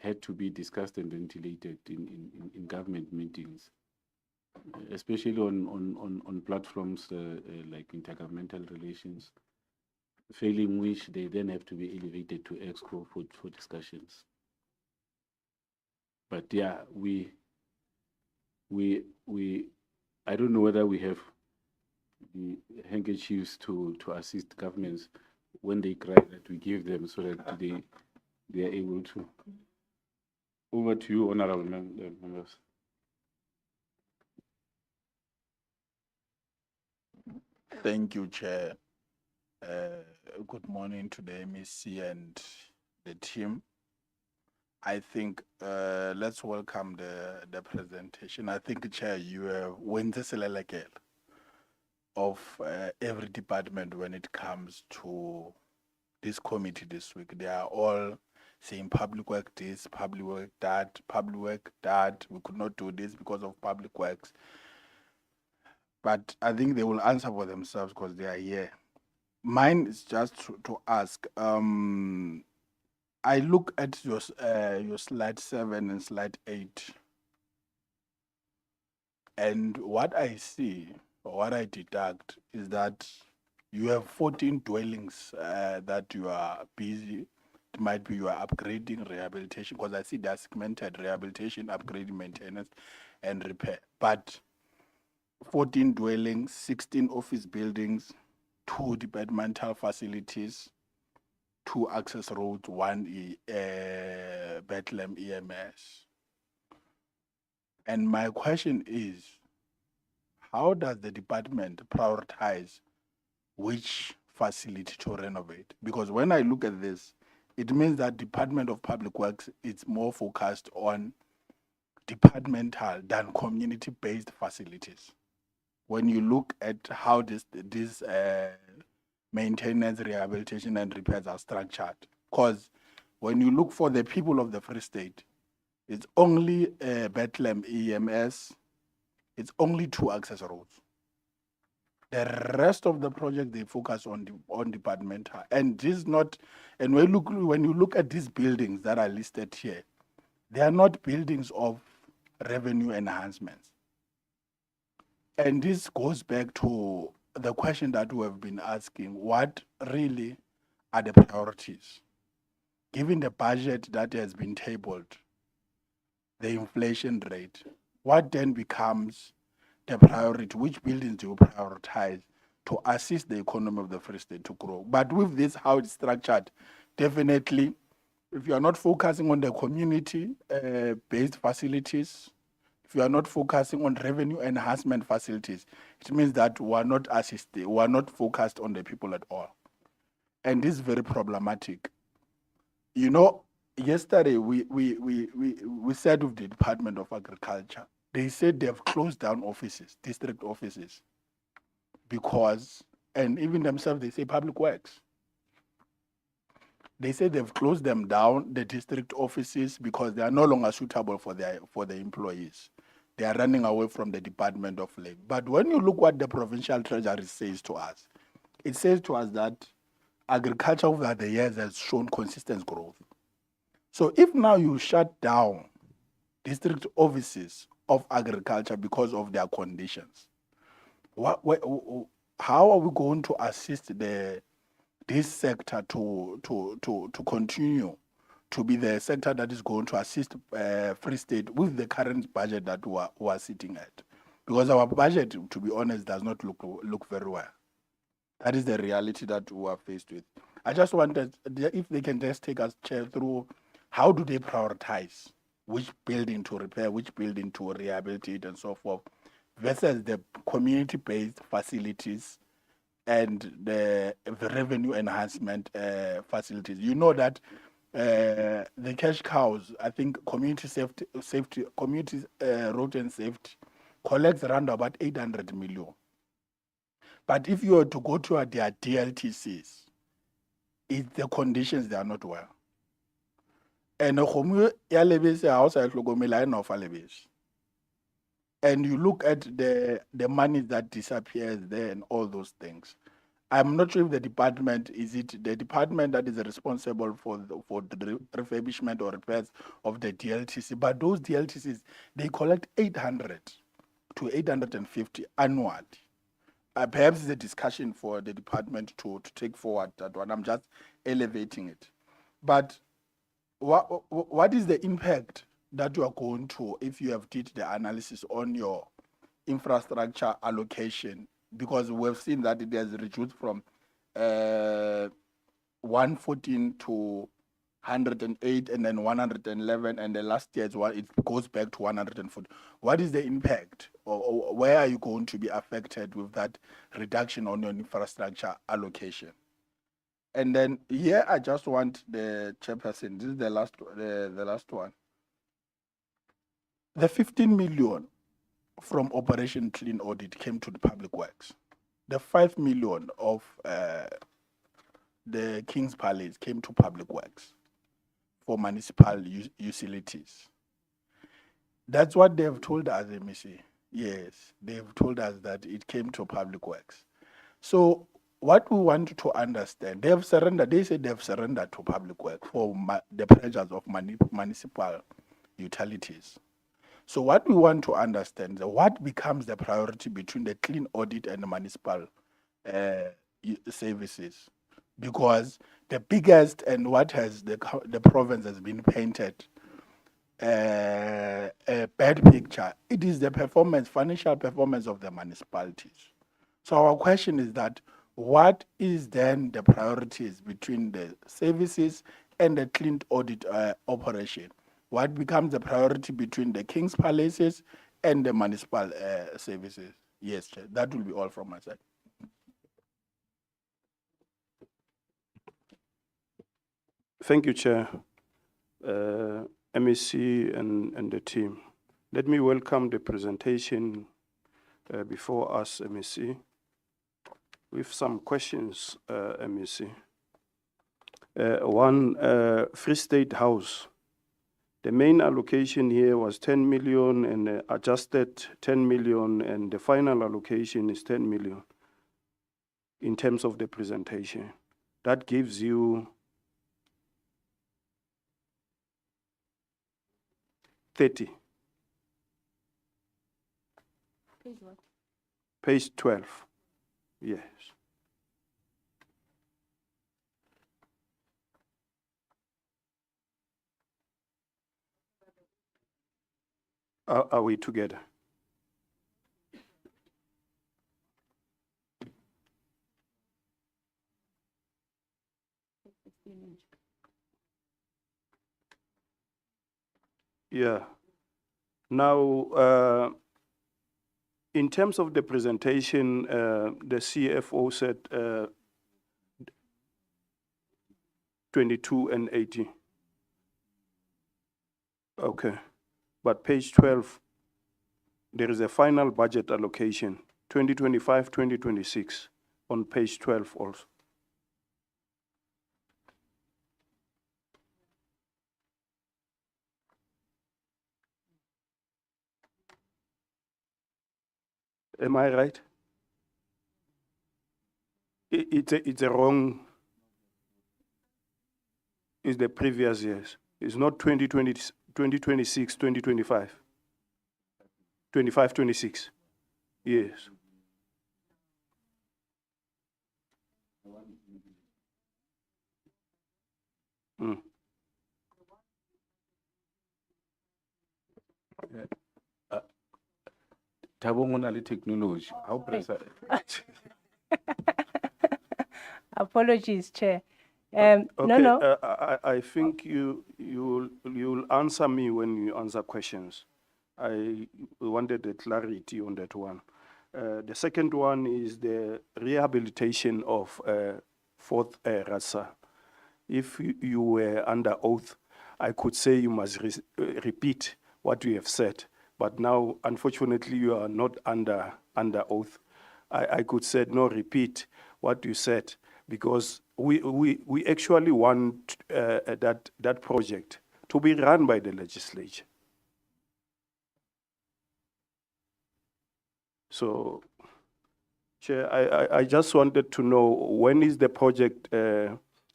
had to be discussed and ventilated in government meetings, especially on platforms like intergovernmental relations, failing which they then have to be elevated to EXCO for discussions. But yeah, we I don't know whether we have the handkerchiefs to assist governments when they cry, that we give them so that they are able to. Over to you, honorable members. Thank you, Chair. Good morning to the MEC and the team. I think let's welcome the presentation. I think, Chair, you went the of every department when it comes to this committee this week. They are all saying public work this, public work that, public work that. We could not do this because of public works. But I think they will answer for themselves because they are here. Mine is just to ask. I look at your slide 7 and slide 8, and what I see, or what I deduct, is that you have 14 dwellings that you are busy. It might be you are upgrading, rehabilitation, because I see they are segmented: rehabilitation, upgrading, maintenance, and repair. But 14 dwellings, 16 office buildings, 2 departmental facilities, 2 access roads, 1 Bethlehem EMS. And my question is, how does the department prioritize which facility to renovate? Because when I look at this, it means that Department of Public Works is more focused on departmental than community-based facilities. When you look at how this maintenance, rehabilitation, and repairs are structured. Because when you look for the people of the Free State, it's only Bethlehem EMS, it's only 2 access roads. The rest of the project, they focus on departmental. And this not, and when you look at these buildings that are listed here, they are not buildings of revenue enhancements. And this goes back to the question that we have been asking: what really are the priorities? Given the budget that has been tabled, the inflation rate, what then becomes the priority? Which buildings do you prioritize to assist the economy of the Free State to grow? But with this, how it's structured, definitely, if you are not focusing on the community-based facilities, if you are not focusing on revenue enhancement facilities, it means that we are not assisting, we are not focused on the people at all. And this is very problematic. You know, yesterday we said with the Department of Agriculture, they said they have closed down offices, district offices, because, and even themselves, they say public works. They say they've closed them down, the district offices, because they are no longer suitable for the employees. They are running away from the Department of Labor. But when you look what the Provincial Treasury says to us, it says to us that agriculture over the years has shown consistent growth. So if now you shut down district offices of agriculture because of their conditions, how are we going to assist this sector to continue to be the sector that is going to assist Free State with the current budget that we are sitting at? Because our budget, to be honest, does not look very well. That is the reality that we are faced with. I just wanted, if they can just take us, Chair, through how do they prioritize which building to repair, which building to rehabilitate, and so forth, versus the community-based facilities and the revenue enhancement facilities. You know that the cash cows, I think community safety, community road and safety collects around about 800 million. But if you were to go to their DLTCs, it's the conditions, they are not well. And and you look at the money that disappears there and all those things. I'm not sure if the department, is it the department that is responsible for the refurbishment or repairs of the DLTC, but those DLTCs, they collect 800 to 850 annually. Perhaps it's a discussion for the department to take forward that one. I'm just elevating it. But what is the impact that you are going to if you have did the analysis on your infrastructure allocation? Because we've seen that it has reduced from 114 to 108 and then 111, and the last year it goes back to 140. What is the impact, or where are you going to be affected with that reduction on your infrastructure allocation? And then here I just want the chairperson, this is the last one. The 15 million from Operation Clean Audit came to the Public Works. The 5 million of the King's Palace came to Public Works for municipal utilities. That's what they've told us, MEC. Yes, they've told us that it came to Public Works. So what we want to understand, they said they've surrendered to Public Works for the pressures of municipal utilities. So what we want to understand is what becomes the priority between the clean audit and the municipal services, because the biggest and what has the province has been painted a bad picture. It is the financial performance of the municipalities. So our question is that what is then the priorities between the services and the clean audit operation? What becomes the priority between the King's Palaces and the municipal services? Yes, Chair. That will be all from my side. Thank you, Chair, MEC and the team. Let me welcome the presentation before us, MEC, with some questions, MEC. One, Free State House. The main allocation here was 10 million and adjusted 10 million, and the final allocation is 10 million in terms of the presentation. That gives you 30. Page what? Page 12. Yes. Are we together? Yeah. Now, in terms of the presentation, the CFO said 22 and 80. Okay. But page 12, there is a final budget allocation, 2025, 2026, on page 12 also. Am I right? It's a wrong, it's the previous years. It's not 2020, 2026, 2025. 25, 26. Yes. Mm. Tabong o na le technology. How pressure? Apologies, Chair. Okay, No. I think you'll answer me when you answer questions. I wanted the clarity on that one. The second one is the rehabilitation of Fourth Rasa. If you were under oath, I could say you must repeat what you have said. But now, unfortunately, you are not under oath. I could say, no, repeat what you said, because we actually want that project to be run by the legislature. So Chair, I just wanted to know when is the project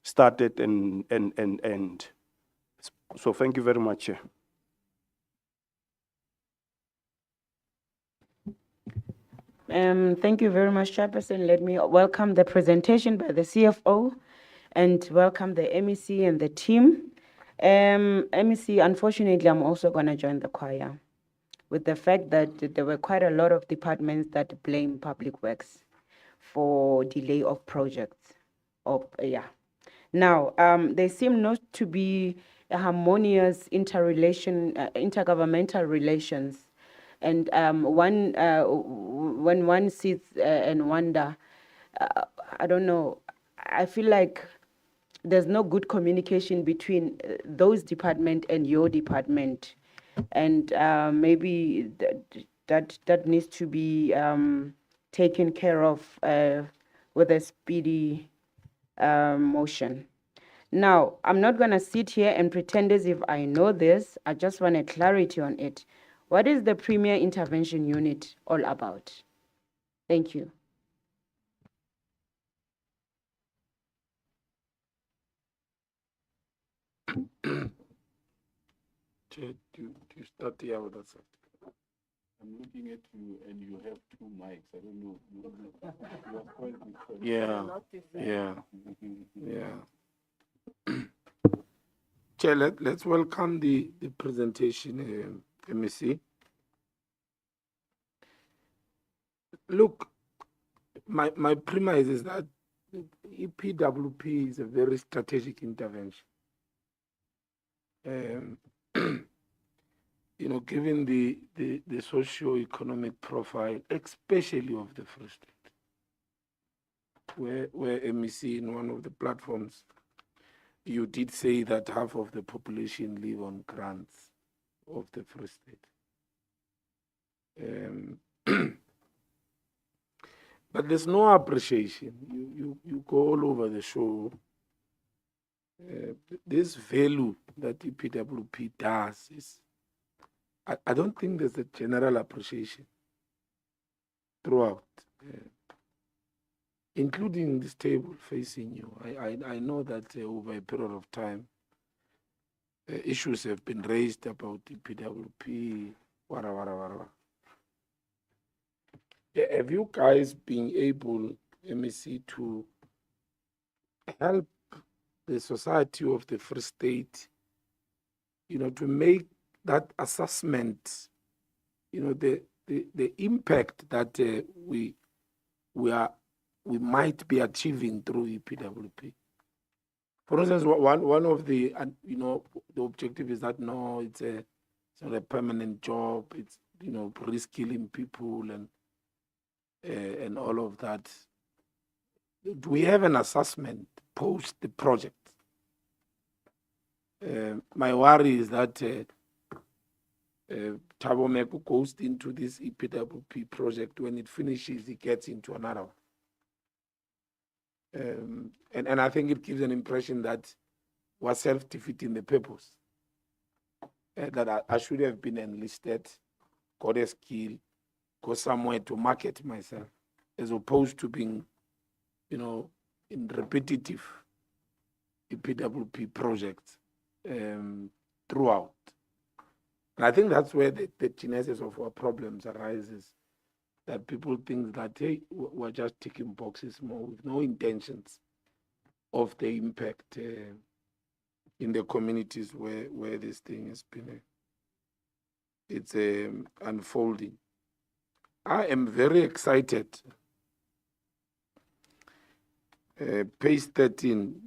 started and end? So thank you very much, Chair. Thank you very much, Chairperson. Let me welcome the presentation by the CFO and welcome the MEC and the team. MEC, unfortunately, I'm also going to join the choir with the fact that there were quite a lot of departments that blame Public Works for delay of projects. Now, there seem not to be a harmonious intergovernmental relations. And when one sits and wonder, I don't know, I feel like there's no good communication between those department and your department. And maybe that needs to be taken care of with a speedy motion. Now, I'm not going to sit here and pretend as if I know this. I just want a clarity on it. What is the Premier Intervention Unit all about? Thank you. Chair, do you start here with us? I'm looking at you and you have two mics. I don't know. You are quite different. Yeah. Chair, let's welcome the presentation, MEC. Look, my premise is that EPWP is a very strategic intervention. You know, given the socio-economic profile, especially of the Free State, where MEC in one of the platforms, you did say that half of the population live on grants of the Free State. But there's no appreciation. You go all over the show. This value that EPWP does is, I don't think there's a general appreciation throughout, including this table facing you. I know that over a period of time, issues have been raised about EPWP, whatever. Have you guys been able, MEC, to help the society of the Free State, you know, to make that assessment, you know, the impact that we might be achieving through EPWP? For instance, one of the, you know, the objective is that no, it's not a permanent job. It's, you know, reskilling people and all of that. Do we have an assessment post the project? My worry is that Thabo Meko goes into this EPWP project. When it finishes, he gets into another one. And I think it gives an impression that we're self-defeating the purpose. That I should have been enlisted, got a skill, go somewhere to market myself, as opposed to being, you know, in repetitive EPWP projects throughout. And I think that's where the genesis of our problems arises, that people think that, hey, we're just ticking boxes more with no intentions of the impact in the communities where this thing has been it's unfolding. I am very excited. Page 13,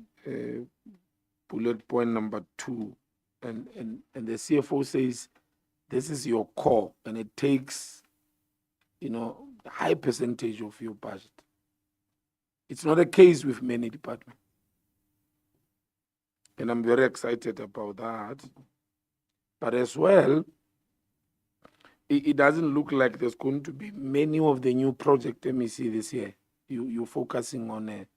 bullet point number 2, and the CFO says this is your core, and it takes, you know, a high percentage of your budget. It's not a case with many departments, and I'm very excited about that. But as well, it doesn't look like there's going to be many of the new project MEC this year. You're focusing on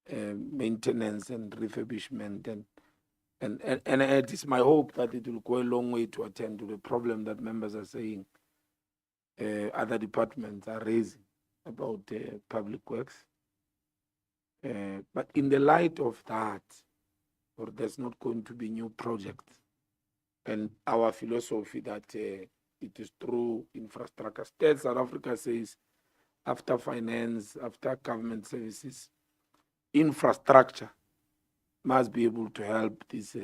maintenance and refurbishment, and it is my hope that it will go a long way to attend to the problem that members are saying other departments are raising. about public works. But in the light of that, or there's not going to be new projects, and our philosophy that it is through infrastructure. State South Africa says after finance, after government services, infrastructure must be able to help this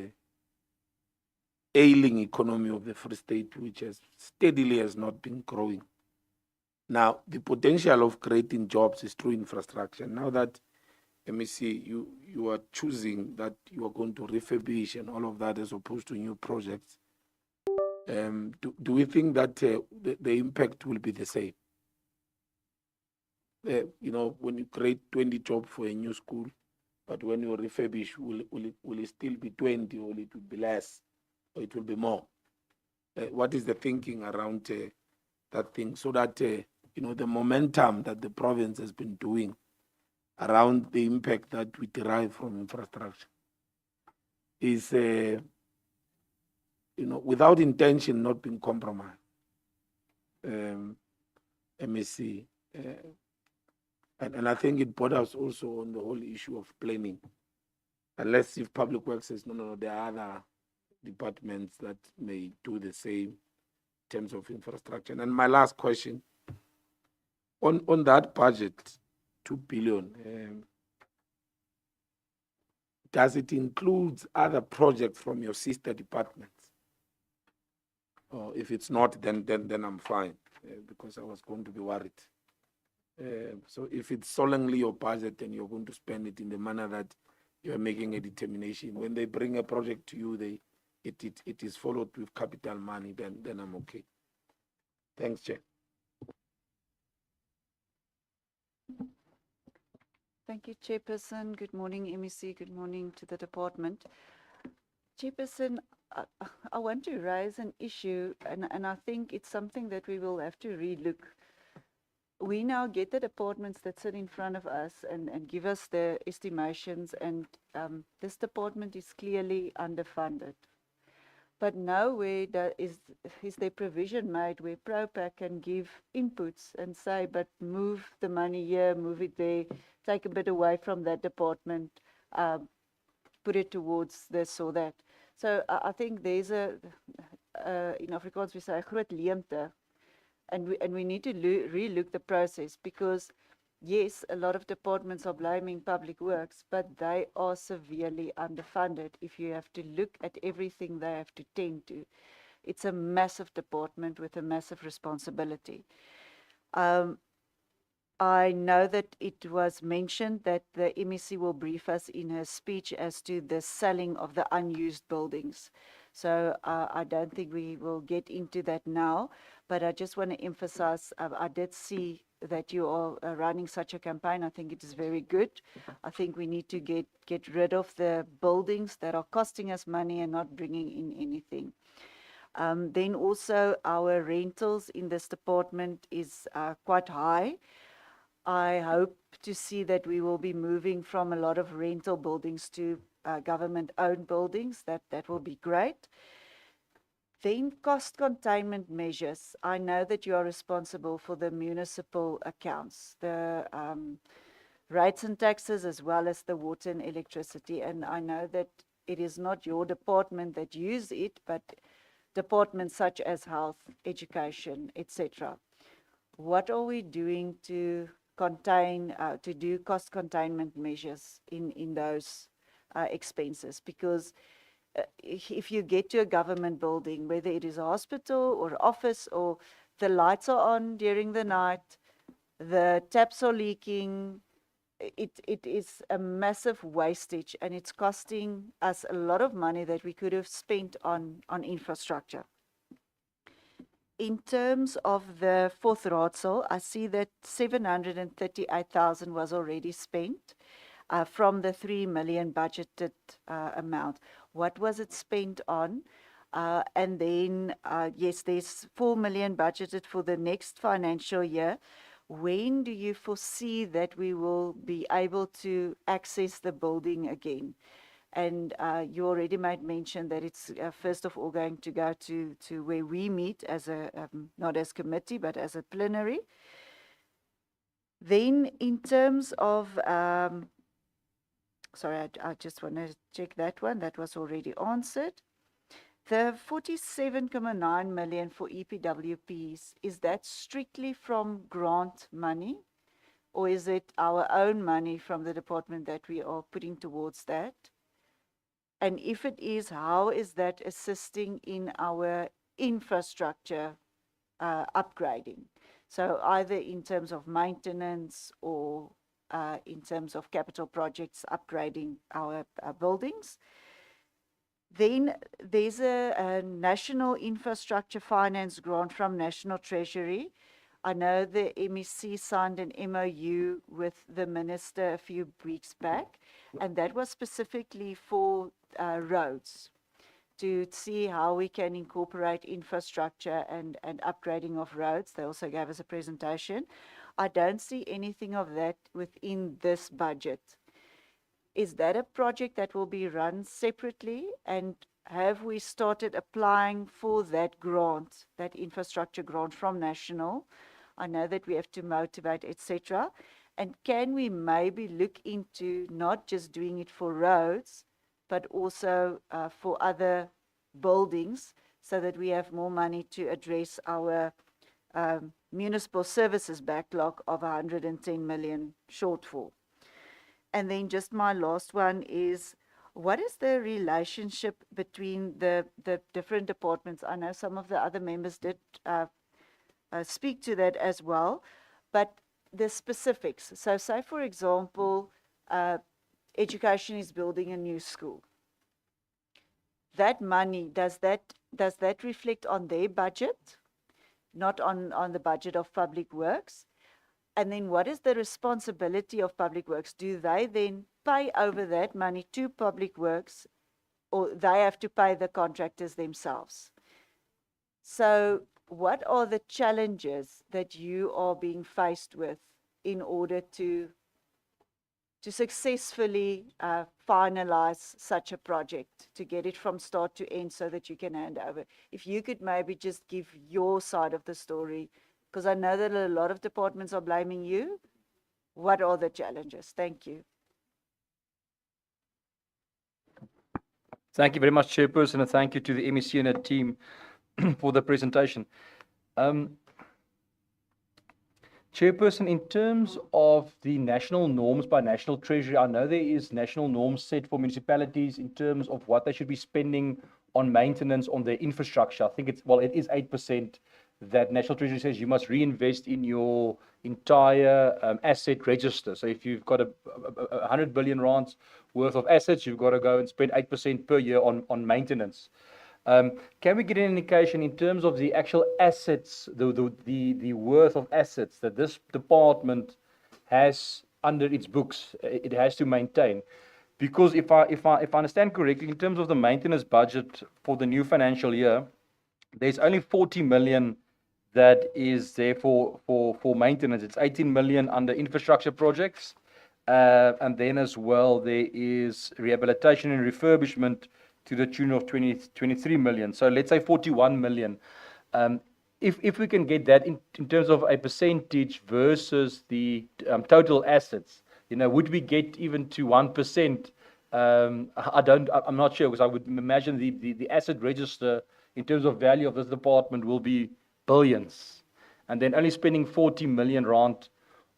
ailing economy of the Free State, which has steadily has not been growing. Now, the potential of creating jobs is through infrastructure. Now that, let me see, you are choosing that you are going to refurbish and all of that as opposed to new projects, do we think that the impact will be the same? When you create 20 jobs for a new school, but when you refurbish, will it still be 20, or it will be less, or it will be more? What is the thinking around that thing, so that the momentum that the province has been doing around the impact that we derive from infrastructure is, without intention, not being compromised? MSC. And I think it borders also on the whole issue of planning. Unless if public works says, no, there are other departments that may do the same in terms of infrastructure. And my last question, on that budget, 2 billion, does it include other projects from your sister departments? Or if it's not, then I'm fine, because I was going to be worried. So if it's solemnly your budget and you're going to spend it in the manner that you're making a determination, when they bring a project to you, it is followed with capital money, then I'm okay. Thanks, Chair. Thank you, Chairperson. Good morning, MEC. Good morning to the department. Chairperson, I want to raise an issue, and I think it's something that we will have to relook. We now get the departments that sit in front of us and give us the estimations, and this department is clearly underfunded. But nowhere is there provision made where ProPac can give inputs and say, but move the money here, move it there, take a bit away from that department, put it towards this or that. So I think there's in Afrikaans we say, 'n groot leemte. And we need to relook the process, because yes, a lot of departments are blaming public works, but they are severely underfunded. If you have to look at everything they have to tend to, it's a massive department with a massive responsibility. I know that it was mentioned that the MEC will brief us in her speech as to the selling of the unused buildings. So I don't think we will get into that now, but I just want to emphasize, I did see that you are running such a campaign. I think it is very good. I think we need to get rid of the buildings that are costing us money and not bringing in anything. Then also our rentals in this department is quite high. I hope to see that we will be moving from a lot of rental buildings to government-owned buildings. That will be great. Then cost containment measures. I know that you are responsible for the municipal accounts, the rates and taxes, as well as the water and electricity. And I know that it is not your department that use it, but departments such as health, education, etc. What are we doing to do cost containment measures in those expenses? Because if you get to a government building, whether it is a hospital or office, or the lights are on during the night, the taps are leaking, it is a massive wastage, and it's costing us a lot of money that we could have spent on infrastructure. In terms of the fourth raadsel, I see that 738,000 was already spent from the 3 million budgeted amount. What was it spent on? And then, yes, there's 4 million budgeted for the next financial year. When do you foresee that we will be able to access the building again? And you already made mention that it's first of all going to go to where we meet as a, not as committee, but as a plenary. Then in terms of, sorry, I just want to check that one. That was already answered. The 47.9 million for EPWPs, is that strictly from grant money? Or is it our own money from the department that we are putting towards that? And if it is, how is that assisting in our infrastructure upgrading? So either in terms of maintenance or in terms of capital projects upgrading our buildings. Then there's a National Infrastructure Finance grant from National Treasury. I know the MEC signed an MOU with the minister a few weeks back, and that was specifically for roads, to see how we can incorporate infrastructure and upgrading of roads. They also gave us a presentation. I don't see anything of that within this budget. Is that a project that will be run separately? And have we started applying for that grant, that infrastructure grant from National? I know that we have to motivate, etc. And can we maybe look into not just doing it for roads, but also for other buildings, so that we have more money to address our municipal services backlog of 110 million shortfall? And then just my last one is, what is the relationship between the different departments? I know some of the other members did speak to that as well, but the specifics. So say, for example, education is building a new school. That money, does that reflect on their budget, not on the budget of Public Works? And then what is the responsibility of Public Works? Do they then pay over that money to Public Works, or they have to pay the contractors themselves? So what are the challenges that you are being faced with in order to successfully finalize such a project, to get it from start to end so that you can hand over? If you could maybe just give your side of the story, because I know that a lot of departments are blaming you. What are the challenges? Thank you. Thank you very much, Chairperson, and thank you to the MEC and her team for the presentation. Chairperson, in terms of the national norms by National Treasury, I know there is national norms set for municipalities in terms of what they should be spending on maintenance on their infrastructure. I think it is 8% that National Treasury says you must reinvest in your entire asset register. So if you've got 100 billion rands worth of assets, you've got to go and spend 8% per year on maintenance. Can we get an indication in terms of the actual assets, the worth of assets that this department has under its books, it has to maintain? Because if I understand correctly, in terms of the maintenance budget for the new financial year, there's only 40 million that is there for maintenance. It's 18 million under infrastructure projects, and then as well there is rehabilitation and refurbishment to the tune of 23 million. So let's say 41 million. If we can get that in terms of a percentage versus the total assets, would we get even to 1%? I'm not sure, because I would imagine the asset register in terms of value of this department will be billions, and then only spending 40 million rand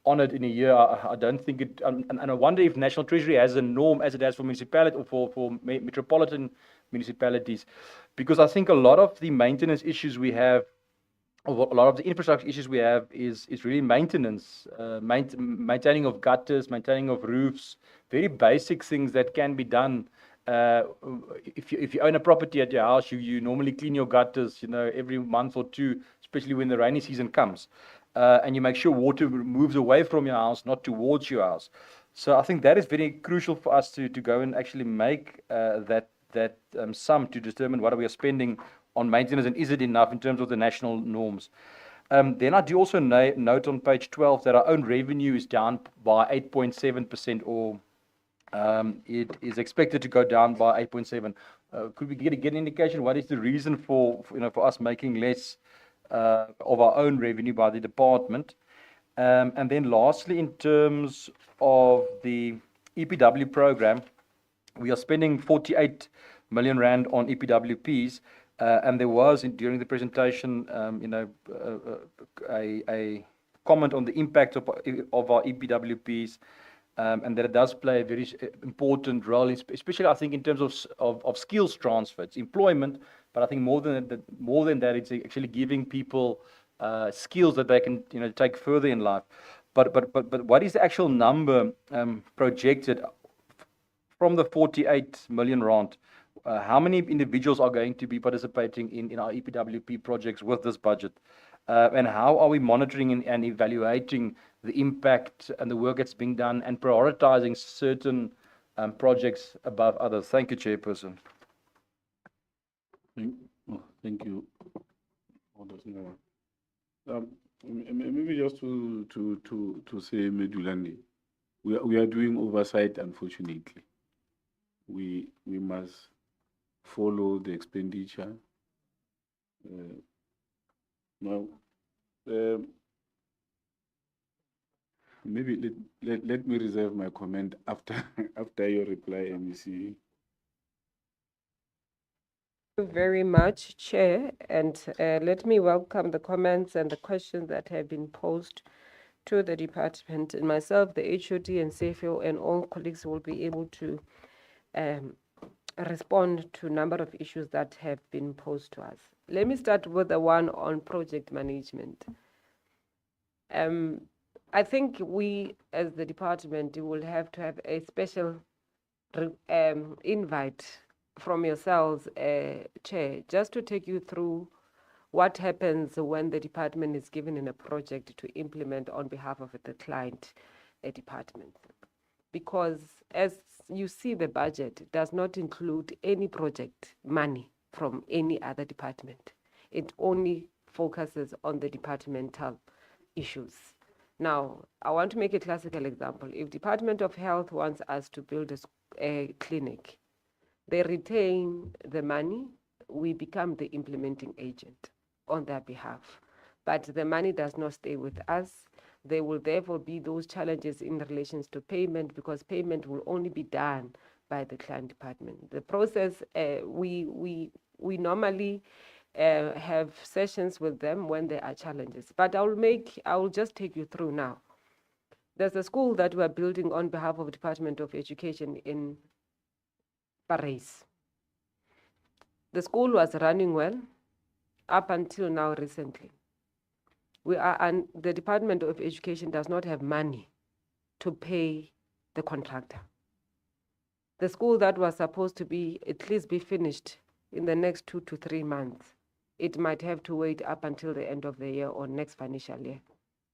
on it in a year, I don't think it. And I wonder if National Treasury has a norm as it has for municipality or for metropolitan municipalities, because I think a lot of the maintenance issues we have, a lot of the infrastructure issues we have is really maintenance, maintaining of gutters, maintaining of roofs, very basic things that can be done. If you own a property at your house, you normally clean your gutters, every month or two, especially when the rainy season comes, and you make sure water moves away from your house, not towards your house. So I think that is very crucial for us to go and actually make that sum to determine what we are spending on maintenance, and is it enough in terms of the national norms. Then I do also note on page 12 that our own revenue is down by 8.7%, or it is expected to go down by 8.7%. Could we get an indication what is the reason for us making less of our own revenue by the department? And then lastly, in terms of the EPW program, we are spending 48 million rand on EPWPs, and there was during the presentation, a comment on the impact of our EPWPs, and that it does play a very important role, especially I think in terms of skills transfer. It's employment, but I think more than that, it's actually giving people skills that they can take further in life. But what is the actual number projected from the 48 million rand? How many individuals are going to be participating in our EPWP projects with this budget? And how are we monitoring and evaluating the impact and the work that's being done and prioritizing certain projects above others? Thank you, Chairperson. Thank you. Maybe just to say, Medulani, we are doing oversight. Unfortunately, we must follow the expenditure. Now, maybe let me reserve my comment after your reply, MEC. Thank you very much, Chair, and let me welcome the comments and the questions that have been posed to the department. And myself, the HOD and CFO and all colleagues will be able to respond to a number of issues that have been posed to us. Let me start with the one on project management. I think we, as the department, will have to have a special invite from yourselves, Chair, just to take you through what happens when the department is given a project to implement on behalf of the client department. Because as you see, the budget does not include any project money from any other department. It only focuses on the departmental issues. Now, I want to make a classical example. If Department of Health wants us to build a clinic, they retain the money, we become the implementing agent on their behalf. But the money does not stay with us. There will therefore be those challenges in relation to payment, because payment will only be done by the client department. The process, we normally have sessions with them when there are challenges. But I will just take you through now. There's a school that we're building on behalf of the Department of Education in Paris. The school was running well up until now recently. The Department of Education does not have money to pay the contractor. The school that was supposed to be at least be finished in the next 2 to 3 months, it might have to wait up until the end of the year or next financial year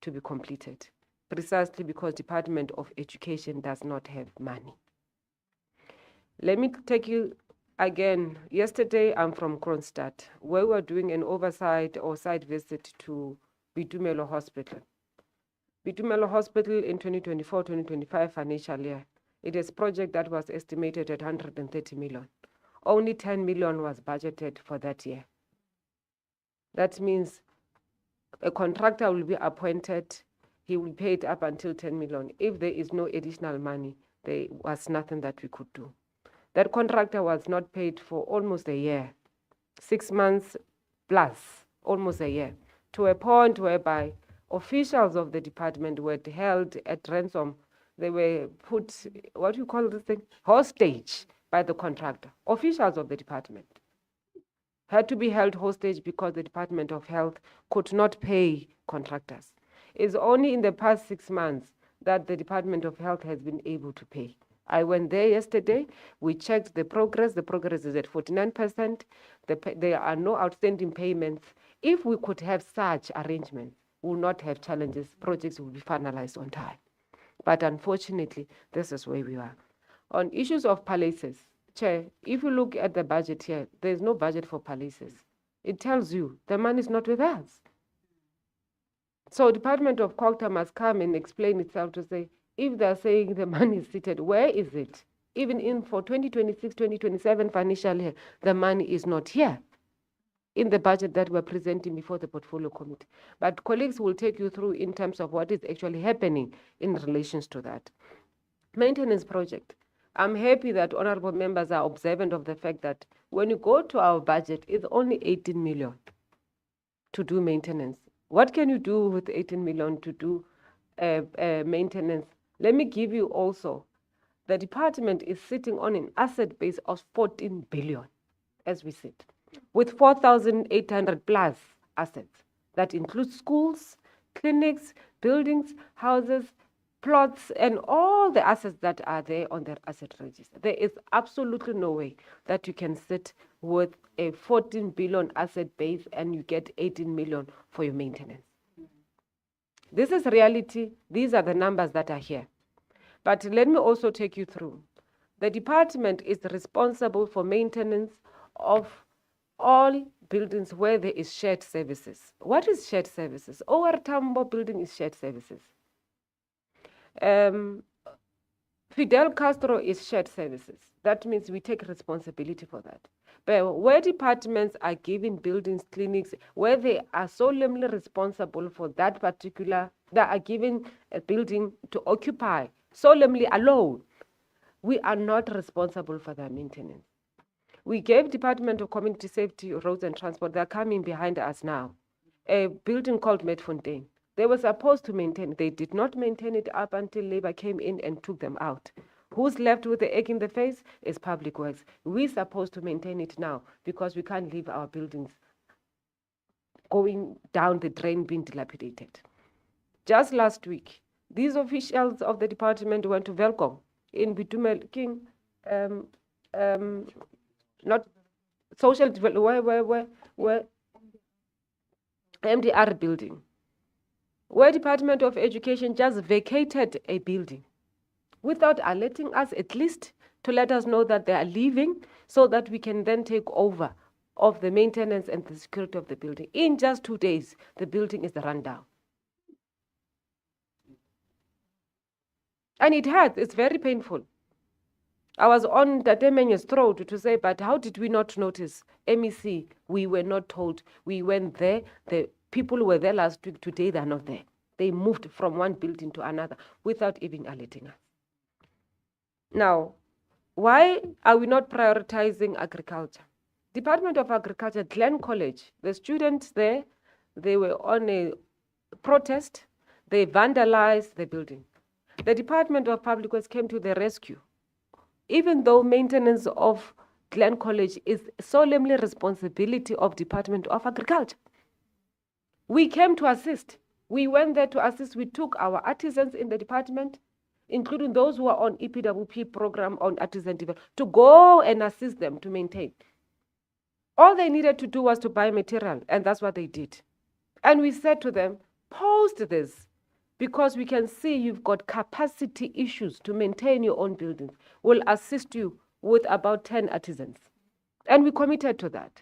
to be completed, precisely because Department of Education does not have money. Let me take you again. Yesterday, I'm from Kronstadt, where we're doing an oversight or site visit to Bitumelo Hospital. Bitumelo Hospital in 2024-2025 financial year, it is a project that was estimated at 130 million. Only 10 million was budgeted for that year. That means a contractor will be appointed, he will pay it up until 10 million. If there is no additional money, there was nothing that we could do. That contractor was not paid for almost a year, 6 months plus, almost a year, to a point whereby officials of the department were held at ransom. They were put, what do you call this thing? Hostage by the contractor. Officials of the department had to be held hostage because the Department of Health could not pay contractors. It's only in the past 6 months that the Department of Health has been able to pay. I went there yesterday. We checked the progress. The progress is at 49%. There are no outstanding payments. If we could have such arrangements, we will not have challenges. Projects will be finalized on time. But unfortunately, this is where we are. On issues of palaces, Chair, if you look at the budget here, there's no budget for palaces. It tells you the money is not with us. So Department of Culture must come and explain itself to say, if they're saying the money is seated, where is it? Even in for 2026-2027 financial year, the money is not here. in the budget that we're presenting before the portfolio committee. But colleagues will take you through in terms of what is actually happening in relations to that. Maintenance project. I'm happy that honorable members are observant of the fact that when you go to our budget, it's only 18 million to do maintenance. What can you do with 18 million to do maintenance? Let me give you also, the department is sitting on an asset base of 14 billion as we sit, with 4,800 plus assets. That includes schools, clinics, buildings, houses, plots, and all the assets that are there on their asset register. There is absolutely no way that you can sit with a 14 billion asset base and you get 18 million for your maintenance. This is reality. These are the numbers that are here. But let me also take you through. The department is responsible for maintenance of all buildings where there is shared services. What is shared services? Our Tambo building is shared services. Fidel Castro is shared services. That means we take responsibility for that. But where departments are giving buildings, clinics, where they are solemnly responsible for that particular, that are giving a building to occupy solemnly alone, we are not responsible for their maintenance. We gave Department of Community Safety, Roads and Transport, they're coming behind us now, a building called Medfontaine. They were supposed to maintain it. They did not maintain it up until Labour came in and took them out. Who's left with the egg in the face is Public Works. We're supposed to maintain it now because we can't leave our buildings going down the drain being dilapidated. Just last week, these officials of the department went to Velcom in Bitumel King, not social development, where MDR building, where Department of Education just vacated a building without alerting us, at least to let us know that they are leaving so that we can then take over of the maintenance and the security of the building. In just 2 days, the building is run down. And it hurts, it's very painful. I was on Tatemenye's throat to say, but how did we not notice? MEC, we were not told. We went there, the people were there last week, today they're not there. They moved from one building to another without even alerting us. Now, why are we not prioritizing agriculture? Department of Agriculture, Glen College, the students there, they were on a protest, they vandalized the building. The Department of Public Works came to the rescue. Even though maintenance of Glen College is solemnly responsibility of Department of Agriculture. We came to assist. We went there to assist. We took our artisans in the department, including those who are on EPWP program on artisan development, to go and assist them to maintain. All they needed to do was to buy material, and that's what they did. And we said to them, post this, because we can see you've got capacity issues to maintain your own buildings. We'll assist you with about 10 artisans. And we committed to that.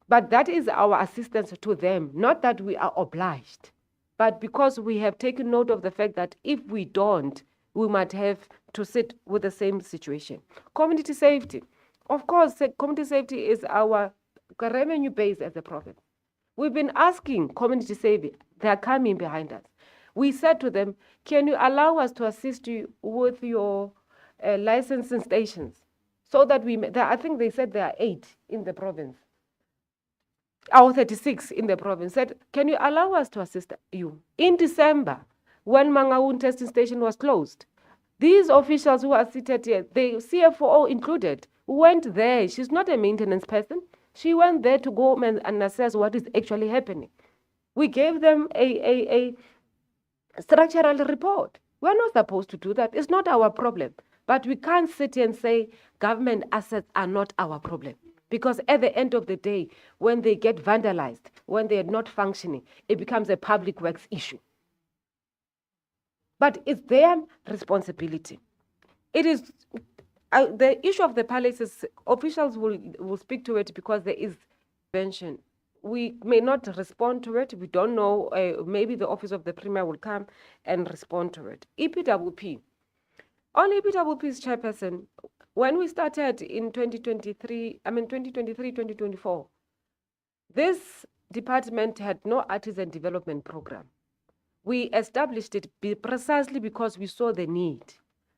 But that is our assistance to them, not that we are obliged, but because we have taken note of the fact that if we don't, we might have to sit with the same situation. Community safety. Of course, community safety is our revenue base as a province. We've been asking community safety, they're coming behind us. We said to them, can you allow us to assist you with your licensing stations? So that I think they said there are 8 in the province. Our 36 in the province said, can you allow us to assist you? In December, when Mangaun testing station was closed, these officials who are seated here, the CFO included, went there. She's not a maintenance person. She went there to go and assess what is actually happening. We gave them a structural report. We're not supposed to do that. It's not our problem. But we can't sit here and say government assets are not our problem. Because at the end of the day, when they get vandalized, when they are not functioning, it becomes a public works issue. But it's their responsibility. It is the issue of the palaces. Officials will speak to it because there is prevention. We may not respond to it. We don't know. Maybe the office of the premier will come and respond to it. EPWP. On EPWP's chairperson, when we started in 2023, 2024, This department had no artisan development program. We established it precisely because we saw the need.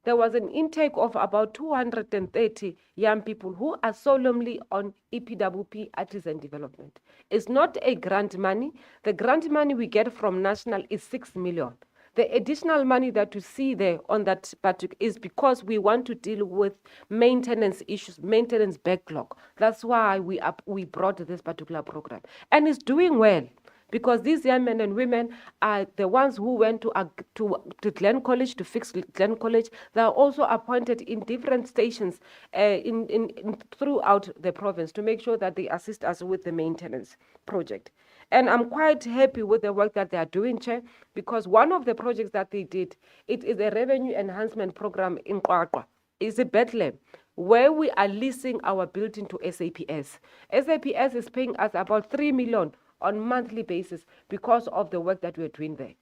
There was an intake of about 230 young people who are solemnly on EPWP artisan development. It's not a grant money. The grant money we get from national is 6 million. The additional money that you see there on that particular is because we want to deal with maintenance issues, maintenance backlog. That's why we brought this particular program. And it's doing well, because these young men and women are the ones who went to Glen College to fix Glen College. They are also appointed in different stations throughout the province to make sure that they assist us with the maintenance project. And I'm quite happy with the work that they are doing, Chair, because one of the projects that they did, it is a revenue enhancement program in Qwaqwa. It's a Bethlehem, where we are leasing our building to SAPS. SAPS is paying us about 3 million on monthly basis because of the work that we're doing there,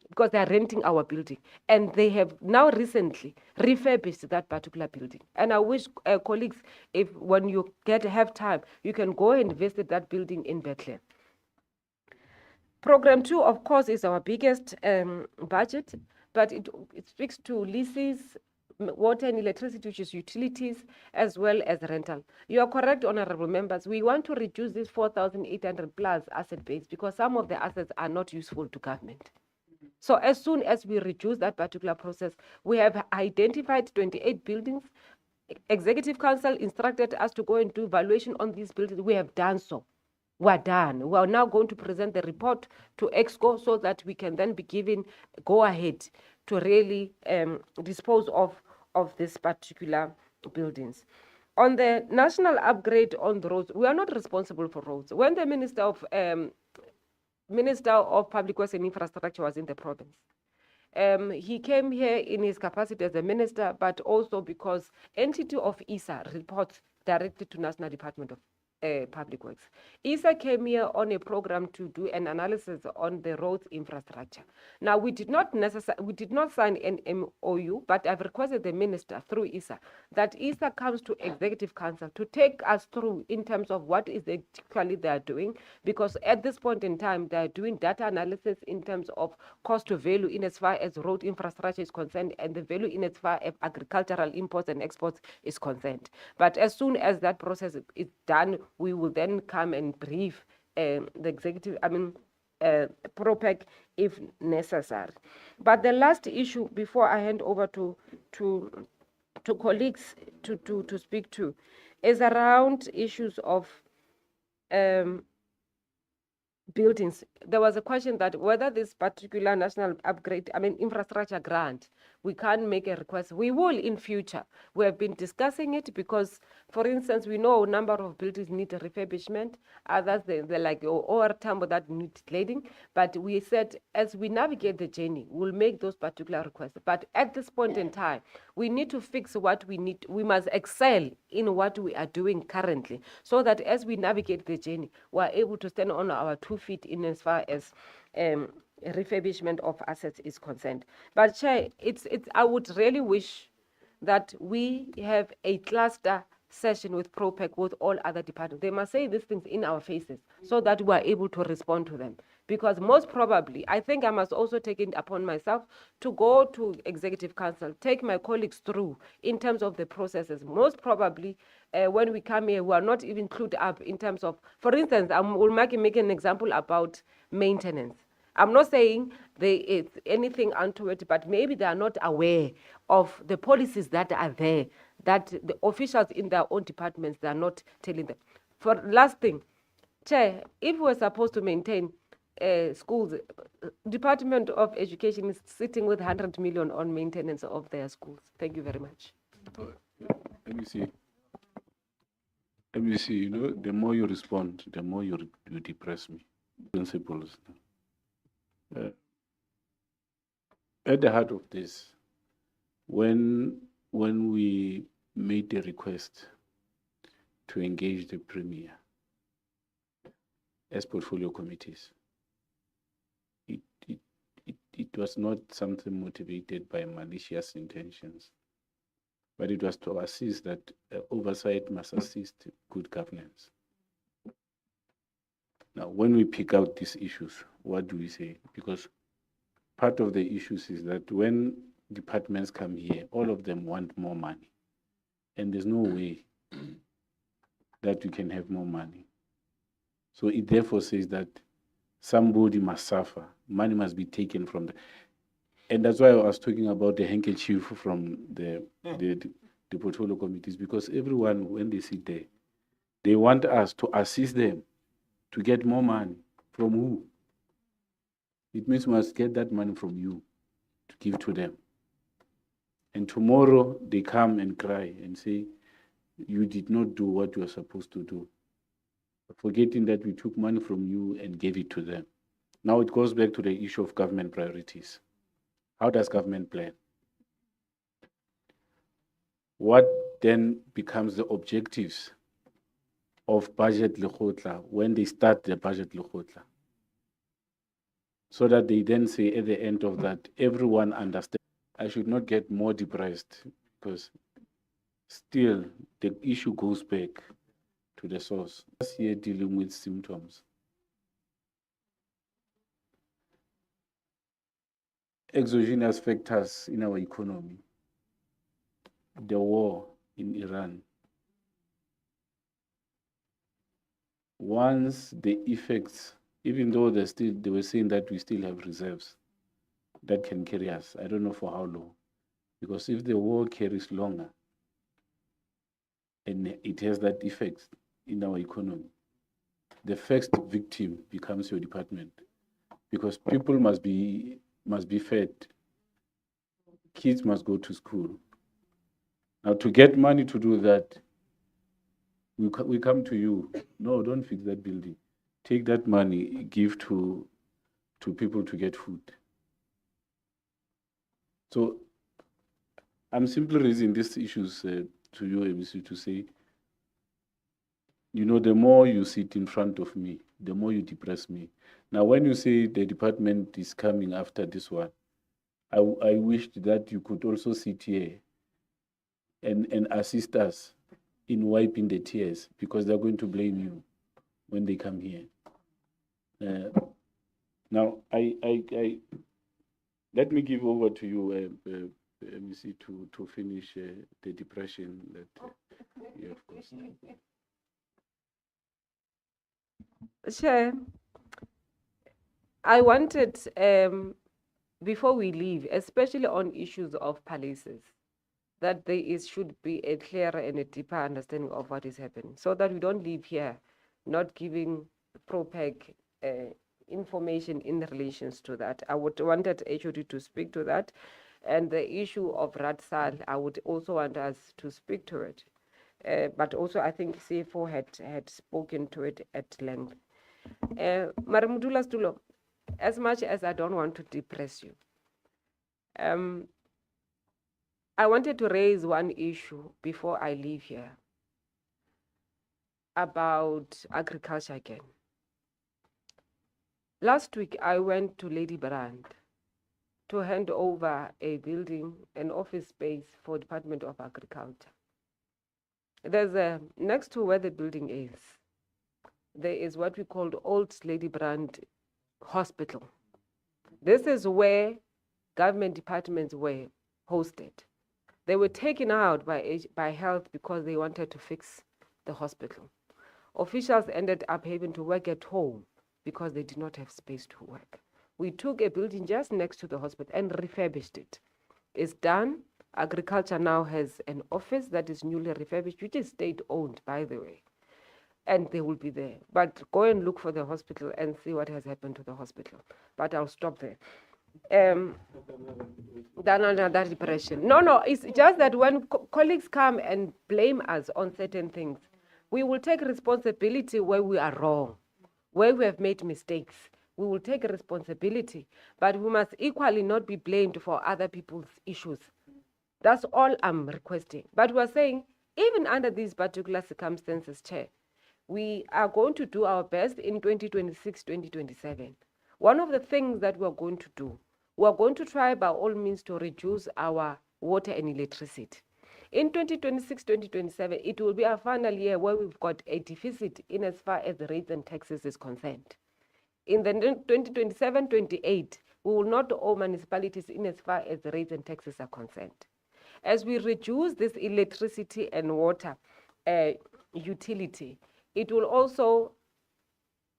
because they're renting our building. And they have now recently refurbished that particular building. And I wish colleagues, if when you have time, you can go and visit that building in Bethlehem. Program 2, of course, is our biggest budget, but it speaks to leases, water and electricity, which is utilities, as well as rental. You are correct, honorable members. We want to reduce this 4,800 plus asset base because some of the assets are not useful to government. So as soon as we reduce that particular process, we have identified 28 buildings. Executive Council instructed us to go and do valuation on these buildings. We have done so. We're done. We are now going to present the report to EXCO so that we can then be given go ahead to really dispose of these particular buildings. On the national upgrade on the roads, we are not responsible for roads. When the Minister of Public Works and Infrastructure was in the province, he came here in his capacity as a minister, but also because entity of ISA reports directly to National Department of Public Works. ISA came here on a program to do an analysis on the roads infrastructure. Now, we did not sign an MOU, but I've requested the minister through ISA that ISA comes to Executive Council to take us through in terms of what is actually they are doing, because at this point in time, they are doing data analysis in terms of cost to value in as far as road infrastructure is concerned, and the value in as far as agricultural imports and exports is concerned. But as soon as that process is done, we will then come and brief the executive, PROPEC if necessary. But the last issue before I hand over to colleagues to speak to is around issues of buildings. There was a question that whether this particular national infrastructure grant, we can't make a request. We will in future. We have been discussing it because, for instance, we know a number of buildings need refurbishment. Others, they're like OR Tambo that need grading. But we said, as we navigate the journey, we'll make those particular requests. But at this point in time, we need to fix what we need. We must excel in what we are doing currently, so that as we navigate the journey, we're able to stand on our 2 feet in as far as refurbishment of assets is concerned. But Chair, I would really wish that we have a cluster session with PROPEC, with all other departments. They must say these things in our faces so that we are able to respond to them. Because most probably, I think I must also take it upon myself to go to Executive Council, take my colleagues through in terms of the processes. Most probably, when we come here, we are not even clued up in terms of, for instance, I will make an example about maintenance. I'm not saying it's anything untoward, but maybe they are not aware of the policies that are there, that the officials in their own departments, they are not telling them. For last thing, Chair, if we're supposed to maintain schools, Department of Education is sitting with 100 million on maintenance of their schools. Thank you very much. Let me see. You know, the more you respond, the more you depress me. Principles. At the heart of this, when we made the request to engage the Premier as portfolio committees, it was not something motivated by malicious intentions, but it was to assist that oversight must assist good governance. Now, when we pick out these issues, what do we say? Because part of the issues is that when departments come here, all of them want more money. And there's no way that we can have more money. So it therefore says that somebody must suffer. Money must be taken from the... And that's why I was talking about the handkerchief from the portfolio committees, because everyone, when they sit there, they want us to assist them to get more money. From who? It means we must get that money from you to give to them. And tomorrow they come and cry and say, you did not do what you were supposed to do, forgetting that we took money from you and gave it to them. Now it goes back to the issue of government priorities. How does government plan? What then becomes the objectives of budget lekgotla when they start the budget lekgotla? So that they then say at the end of that, everyone understands. I should not get more depressed, because still the issue goes back to the source. Us here dealing with symptoms. Exogenous factors in our economy. The war in Iran. Once the effects, even though they were saying that we still have reserves that can carry us, I don't know for how long. Because if the war carries longer, and it has that effect in our economy, the first victim becomes your department, because people must be fed, kids must go to school. Now, to get money to do that, we come to you. No, don't fix that building. Take that money, give to people to get food. So I'm simply raising these issues to you, ABC, to say, you know, the more you sit in front of me, the more you depress me. Now, when you say the department is coming after this one, I wished that you could also sit here and assist us in wiping the tears, because they're going to blame you when they come here. Now, I let me give over to you, MEC, to finish the depression that you have caused. Chair, I wanted, before we leave, especially on issues of palaces, that there should be a clearer and a deeper understanding of what is happening, so that we don't leave here not giving proper information in relations to that. I would wanted HOD to speak to that. And the issue of Ratsal, I would also want us to speak to it. But also I think CFO had spoken to it at length. Maramudula Stulo, as much as I don't want to depress you, I wanted to raise one issue before I leave here about agriculture again. Last week, I went to Lady Brand to hand over a building, an office space for Department of Agriculture. There's next to where the building is, there is what we call Old Lady Brand Hospital. This is where government departments were hosted. They were taken out by health because they wanted to fix the hospital. Officials ended up having to work at home because they did not have space to work. We took a building just next to the hospital and refurbished it. It's done. Agriculture now has an office that is newly refurbished, which is state-owned, by the way. And they will be there. But go and look for the hospital and see what has happened to the hospital. But I'll stop there. That depression. No, it's just that when colleagues come and blame us on certain things, we will take responsibility where we are wrong, where we have made mistakes. We will take responsibility, but we must equally not be blamed for other people's issues. That's all I'm requesting. But we're saying, even under these particular circumstances, Chair, we are going to do our best in 2026, 2027. One of the things that we're going to do, we're going to try by all means to reduce our water and electricity. In 2026, 2027, it will be our final year where we've got a deficit in as far as the rates and taxes is concerned. In the 2027, 28, we will not owe municipalities in as far as the rates and taxes are concerned. As we reduce this electricity and water utility, it will also,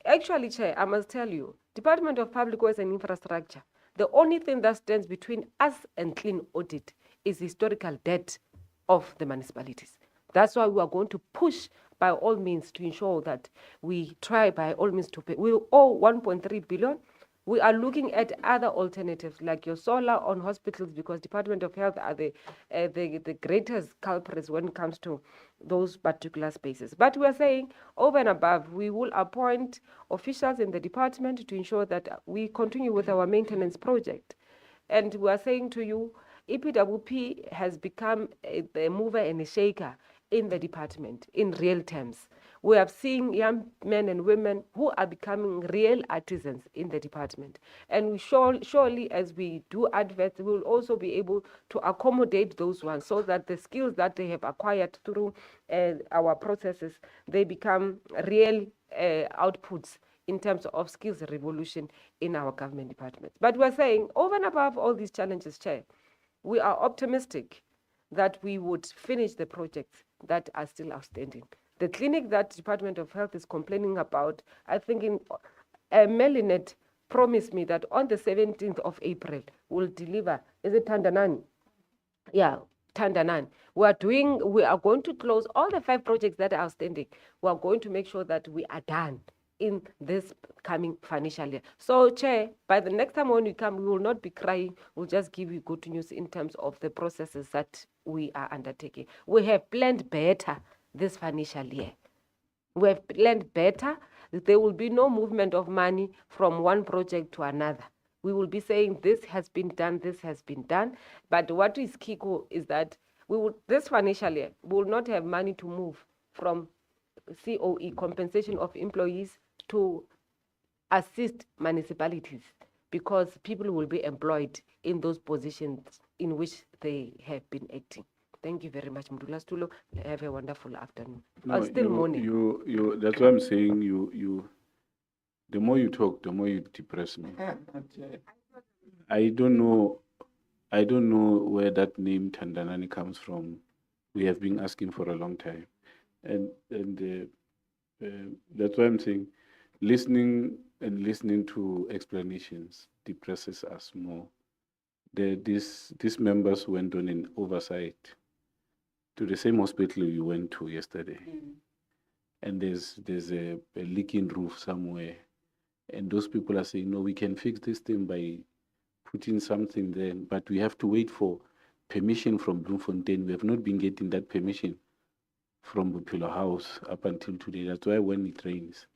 actually, Chair, I must tell you, Department of Public Works and Infrastructure, the only thing that stands between us and clean audit is historical debt of the municipalities. That's why we are going to push by all means to ensure that we try by all means to pay. We owe 1.3 billion. We are looking at other alternatives like your solar on hospitals, because Department of Health are the greatest culprits when it comes to those particular spaces. But we are saying over and above, we will appoint officials in the department to ensure that we continue with our maintenance project. And we are saying to you, EPWP has become a mover and a shaker in the department in real terms. We have seen young men and women who are becoming real artisans in the department. And we surely, as we do adverts, we will also be able to accommodate those ones so that the skills that they have acquired through our processes, they become real outputs in terms of skills revolution in our government departments. But we're saying, over and above all these challenges, Chair, we are optimistic that we would finish the projects that are still outstanding. The clinic that Department of Health is complaining about, I think Melinet promised me that on the 17th of April, we'll deliver, is it Tandanani? Yeah, Tandanani. We are going to close all the 5 projects that are outstanding. We are going to make sure that we are done in this coming financial year. So, Chair, by the next time when we come, we will not be crying. We'll just give you good news in terms of the processes that we are undertaking. We have planned better this financial year. We have planned better. There will be no movement of money from one project to another. We will be saying this has been done, this has been done. But what is Kiko is that this financial year, we will not have money to move from COE, compensation of employees, to assist municipalities, because people will be employed in those positions in which they have been acting. Thank you very much, Mdula Stulo. Have a wonderful afternoon. No, Still morning. That's what I'm saying. The more you talk, the more you depress me. I don't know where that name Tandanani comes from. We have been asking for a long time, and that's why I'm saying, listening to explanations depresses us more. These members went on an oversight to the same hospital you went to yesterday, and there's a leaking roof somewhere, and those people are saying, no, we can fix this thing by putting something there, but we have to wait for permission from Bloemfontein. We have not been getting that permission from Bophelo House up until today. That's why when it rains,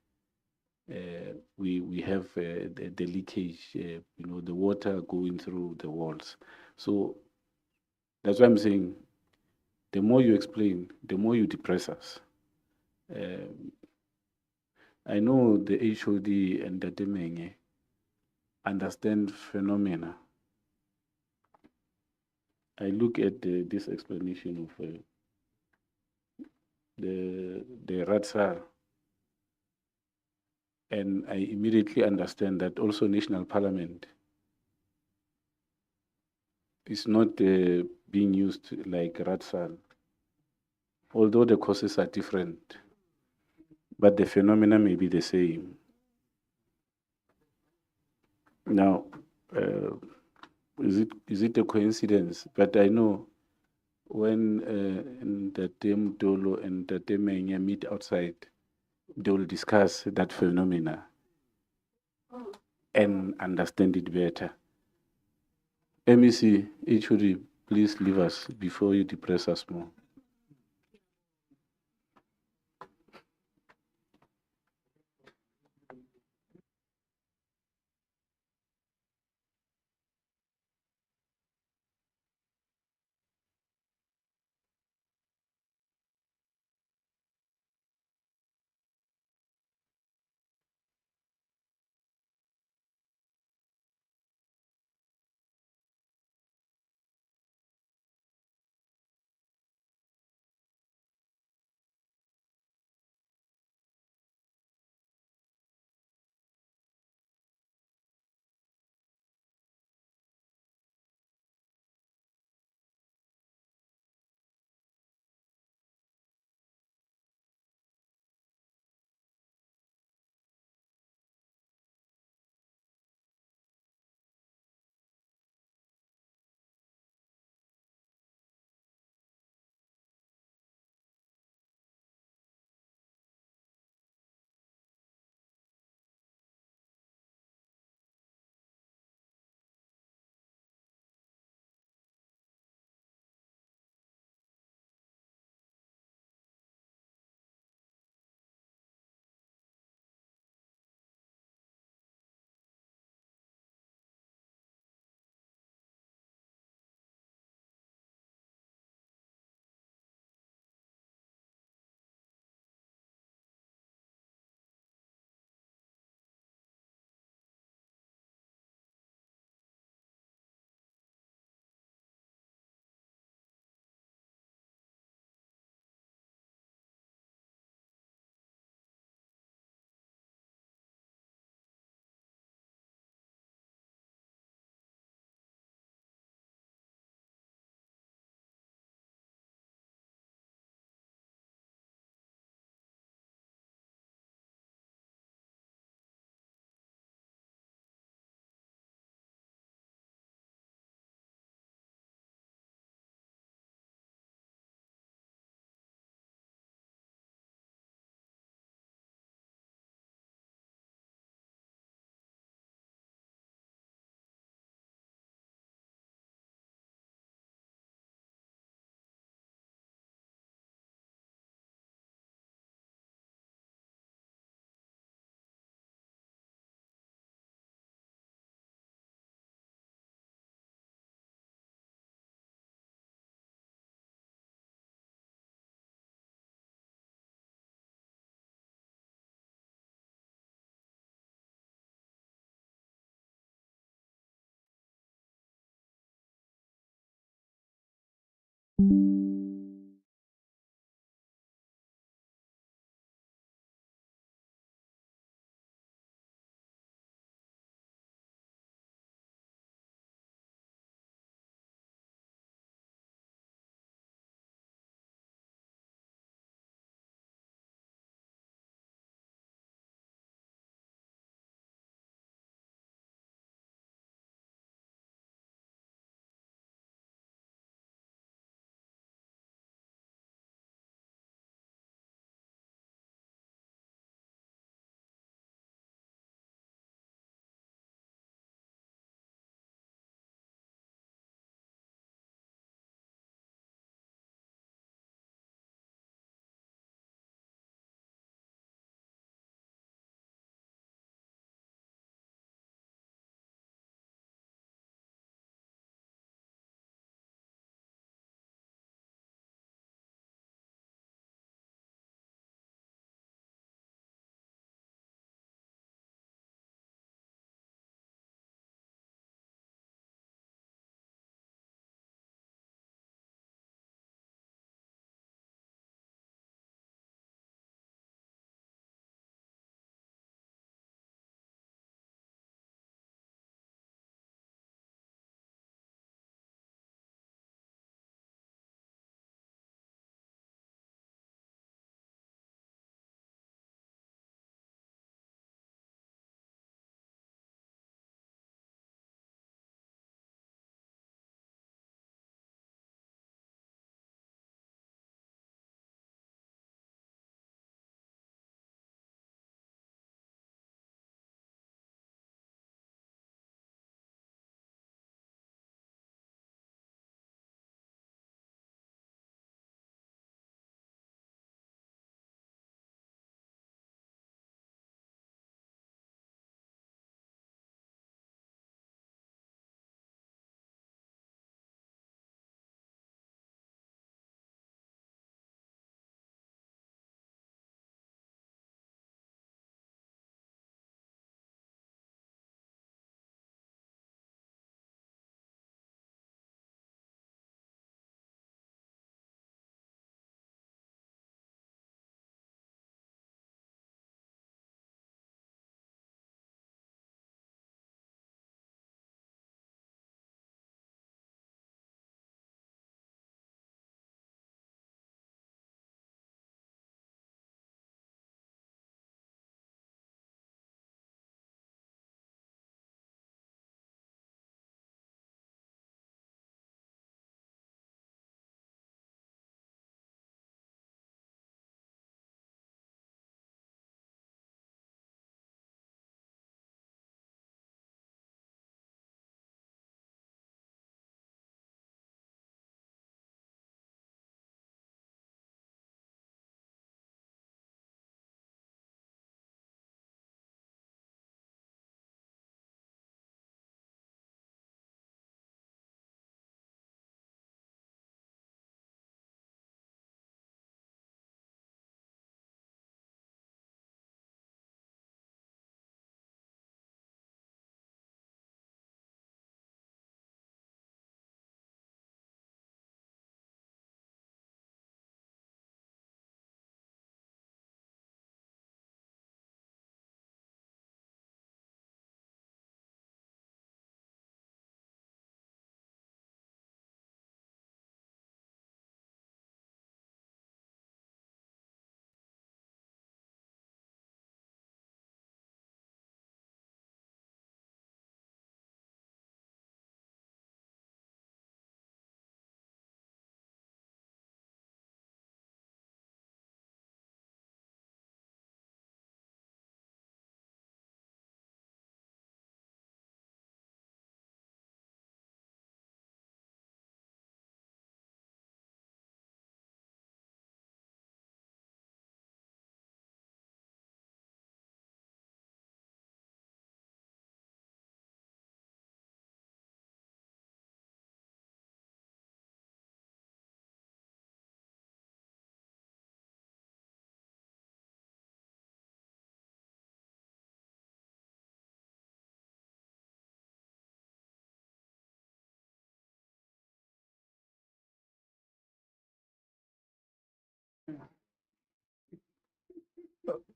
we have the leakage, the water going through the walls. So that's why I'm saying, the more you explain, the more you depress us. I know the HOD and the Temenge understand phenomena. I look at this explanation of the Ratsar, and I immediately understand that also National Parliament is not being used like Ratsar, although the causes are different, but the phenomena may be the same. Now, is it a coincidence? But I know when Ntate Mtolo and Ntate Menya meet outside, they will discuss that phenomena and understand it better. MEC, HOD, please leave us before you depress us more.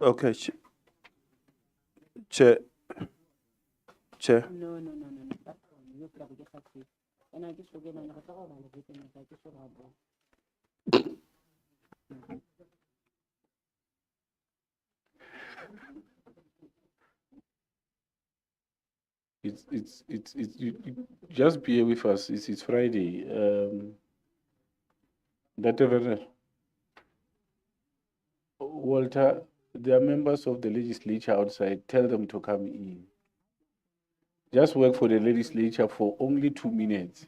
Okay, Chair. Chair. No. That's fine. You can get that free. And I just forget another thing. I just forgot. You just bear with us. It's Friday. Walter, there are members of the legislature outside. Tell them to come in. Just work for the legislature for only 2 minutes.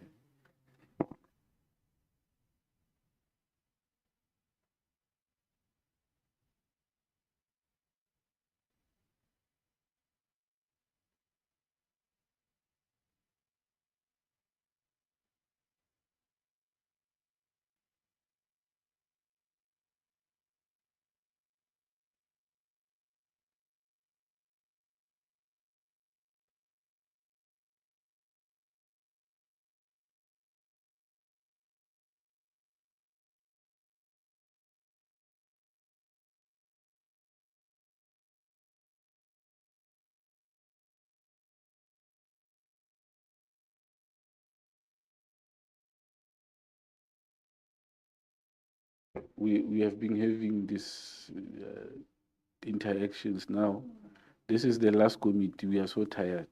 We have been having these interactions now. This is the last committee. We are so tired.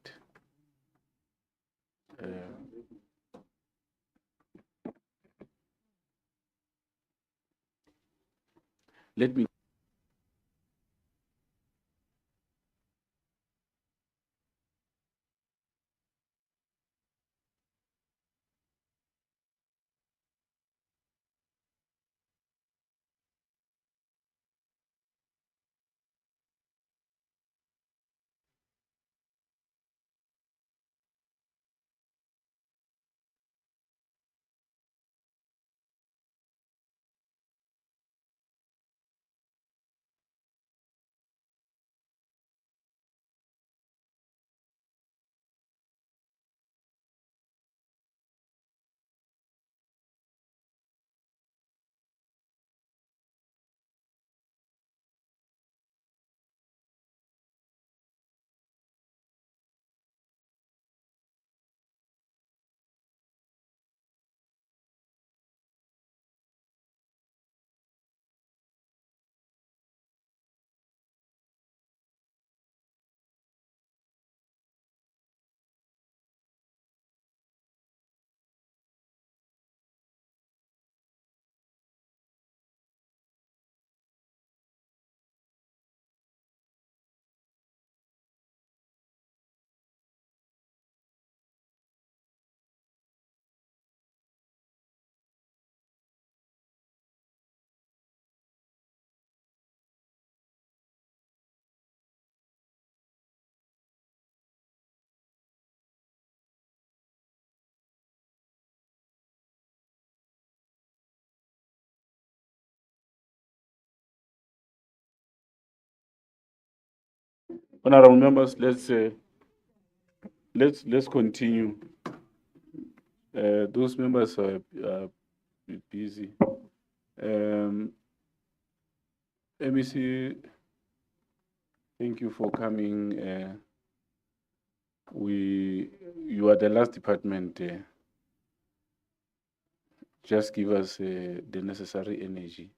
Let me. Honorable members, let's continue. Those members are busy. MEC, thank you for coming. You are the last department. Just give us the necessary energy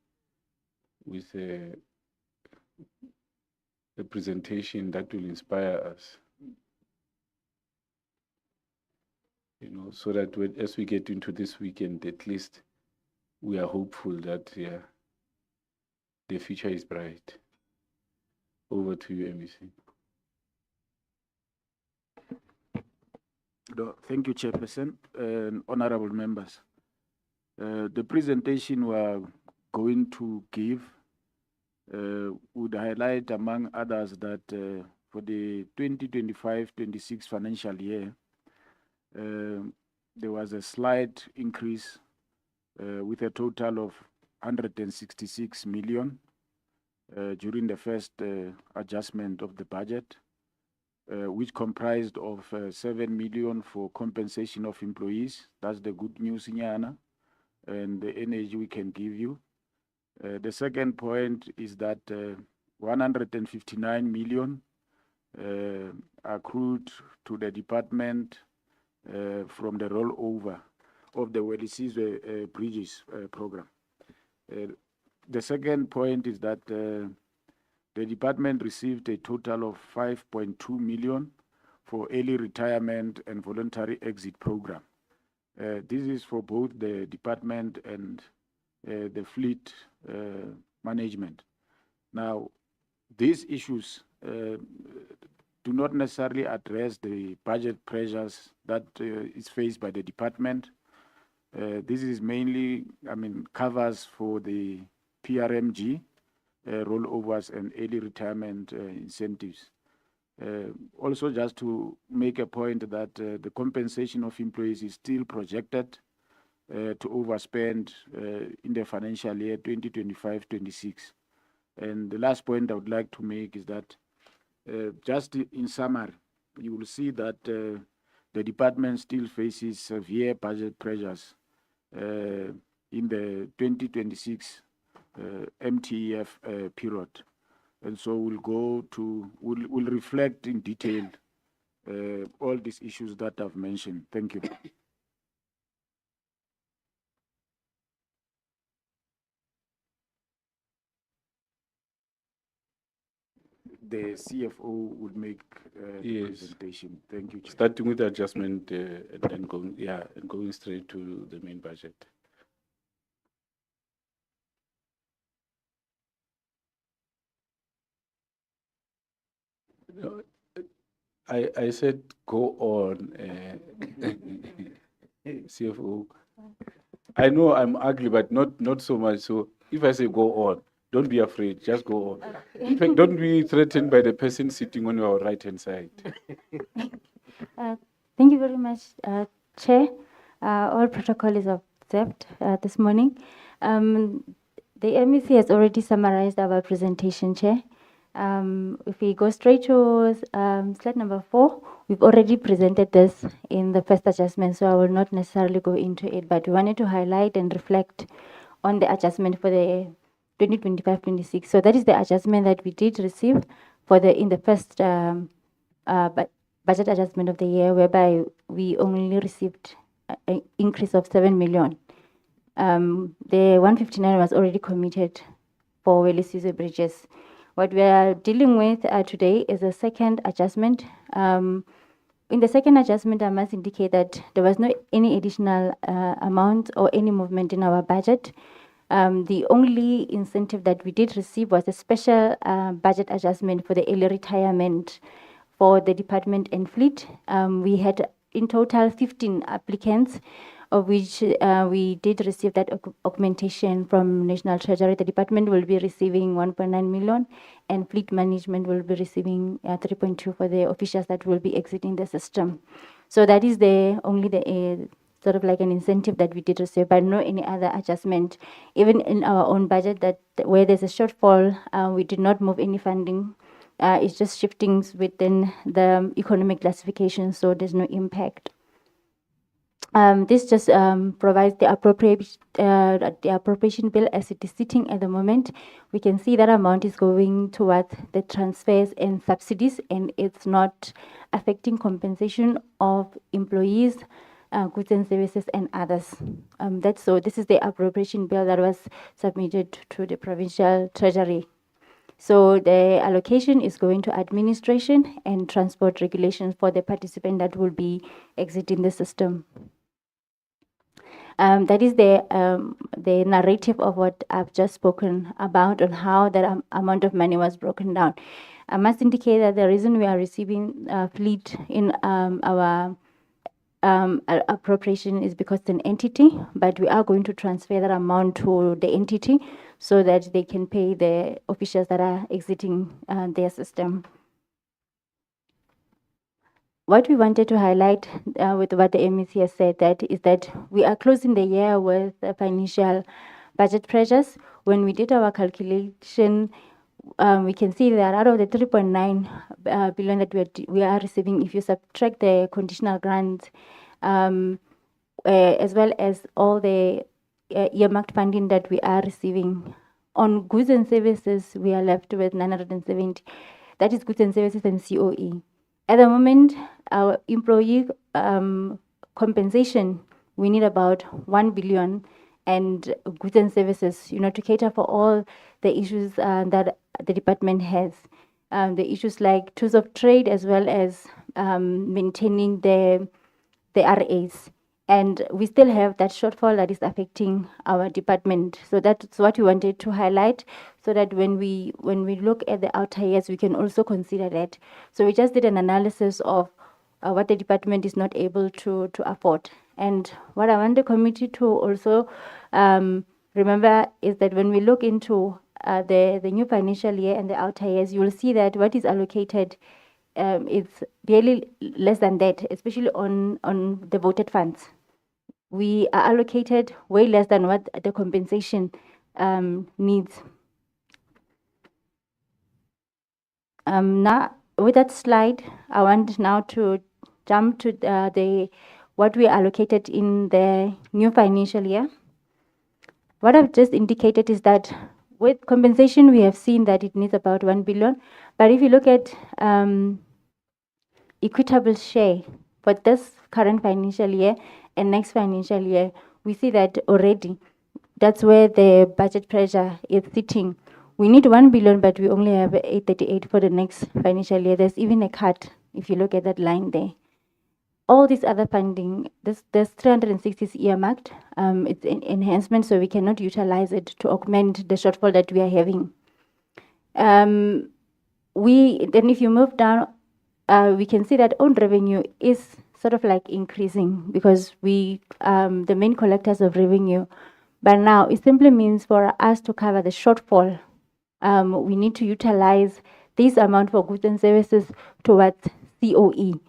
with a presentation that will inspire us. You know, so that as we get into this weekend, at least we are hopeful that the future is bright. Over to you, MEC. Thank you, Chairperson and honorable members. The presentation we are going to give would highlight, among others, that for the 2025-26 financial year, there was a slight increase with a total of 166 million during the first adjustment of the budget, which comprised of 7 million for compensation of employees. That's the good news, Nyana, and the energy we can give you. The second point is that 159 million accrued to the department from the rollover of the Welisizwe Bridges program. The second point is that the department received a total of 5.2 million for early retirement and voluntary exit program. This is for both the department and the fleet management. Now, these issues do not necessarily address the budget pressures that is faced by the department. This is mainly, covers for the PRMG rollovers and early retirement incentives. Also, just to make a point that the compensation of employees is still projected to overspend in the financial year 2025-26. And the last point I would like to make is that just in summary, you will see that the department still faces severe budget pressures in the 2026 MTEF period. And so we'll reflect in detail all these issues that I've mentioned. Thank you. The CFO would make the Yes. presentation. Thank you, Chair. Starting with the adjustment and then going straight to the main budget. No, I said go on, CFO. I know I'm ugly, but not so much. So if I say go on, don't be afraid. Just go on. In fact, don't be threatened by the person sitting on your right-hand side. Thank you very much, Chair. All protocol is observed this morning. The MEC has already summarized our presentation, Chair. If we go straight to slide number 4, we've already presented this in the first adjustment, so I will not necessarily go into it, but we wanted to highlight and reflect on the adjustment for the 2025-26. So that is the adjustment that we did receive in the first budget adjustment of the year, whereby we only received an increase of 7 million. The 159 was already committed for Welisizwe Bridges. What we are dealing with today is a second adjustment. In the second adjustment, I must indicate that there was no any additional amount or any movement in our budget. The only incentive that we did receive was a special budget adjustment for the early retirement for the department and fleet. We had in total 15 applicants, of which we did receive that augmentation from National Treasury. The department will be receiving 1.9 million and fleet management will be receiving 3.2 for the officials that will be exiting the system. So that is only the sort of like an incentive that we did receive, but no any other adjustment. Even in our own budget, that where there's a shortfall, we did not move any funding. It's just shiftings within the economic classification, so there's no impact. This just provides the appropriation bill as it is sitting at the moment. We can see that amount is going towards the transfers and subsidies, and it's not affecting compensation of employees, goods and services, and others. So this is the appropriation bill that was submitted to the provincial treasury. So the allocation is going to administration and transport regulations for the participant that will be exiting the system. That is the narrative of what I've just spoken about on how that amount of money was broken down. I must indicate that the reason we are receiving fleet in our appropriation is because it's an entity, but we are going to transfer that amount to the entity so that they can pay the officials that are exiting their system. What we wanted to highlight with what the MEC has said is that we are closing the year with financial budget pressures. When we did our calculation, we can see that out of the 3.9 billion that we are receiving, if you subtract the conditional grants, as well as all the earmarked funding that we are receiving, On goods and services, we are left with 970. That is goods and services and COE. At the moment, our employee compensation, we need about 1 billion, and goods and services, to cater for all the issues that the department has. The issues like tools of trade, as well as maintaining the RAs. And we still have that shortfall that is affecting our department. So that's what we wanted to highlight, so that when we look at the outer years, we can also consider that. So we just did an analysis of what the department is not able to afford. And what I want the committee to also remember is that when we look into the new financial year and the outer years, you will see that what is allocated it's barely less than that, especially on the voted funds. We are allocated way less than what the compensation needs. Now, with that slide, I want now to jump to what we allocated in the new financial year. What I've just indicated is that with compensation, we have seen that it needs about 1 billion. But if you look at equitable share for this current financial year and next financial year, we see that already that's where the budget pressure is sitting. We need 1 billion, but we only have 838 for the next financial year. There's even a cut if you look at that line there. All this other funding, there's 360 is earmarked. It's an enhancement, so we cannot utilize it to augment the shortfall that we are having. Then if you move down, we can see that own revenue is sort of like increasing, because we the main collectors of revenue. But now it simply means for us to cover the shortfall, we need to utilize this amount for goods and services towards COE.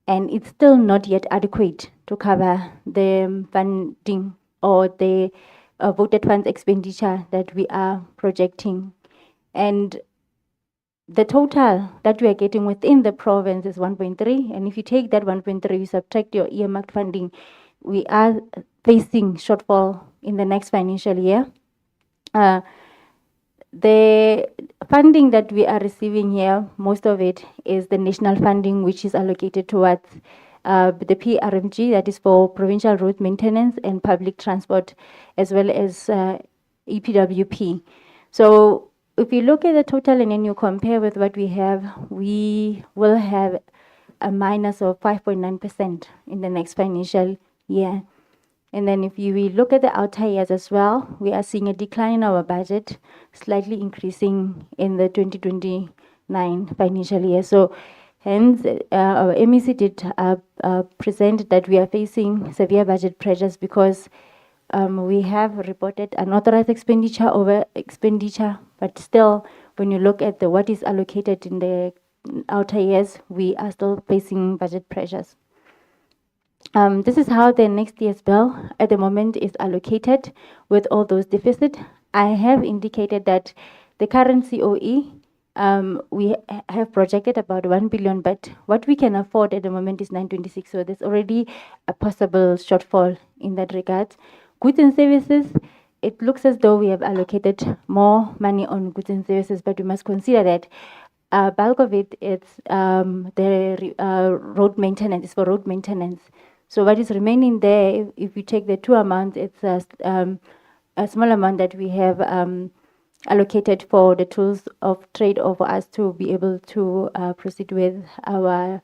And it's still not yet adequate to cover the funding or the voted funds expenditure that we are projecting. And the total that we are getting within the province is 1.3. And if you take that 1.3, you subtract your earmarked funding, we are facing shortfall in the next financial year. The funding that we are receiving here, most of it is the national funding, which is allocated towards the PRMG, that is for provincial road maintenance and public transport, as well as EPWP. So if you look at the total and then you compare with what we will have a minus of 5.9% in the next financial year. And then if we look at the outer years as well, we are seeing a decline in our budget, slightly increasing in the 2029 financial year. So hence, our MEC did present that we are facing severe budget pressures, because we have reported unauthorized expenditure over expenditure, but still, when you look at what is allocated in the outer years, we are still facing budget pressures. This is how the next year's bill at the moment is allocated with all those deficits. I have indicated that the current COE, we have projected about 1 billion, but what we can afford at the moment is 926. So there's already a possible shortfall in that regard. Goods and services, it looks as though we have allocated more money on goods and services, but we must consider that bulk of it is the road maintenance, is for road maintenance. So what is remaining there, if you take the two amounts, it's a small amount that we have allocated for the tools of trade, or for us to be able to proceed with our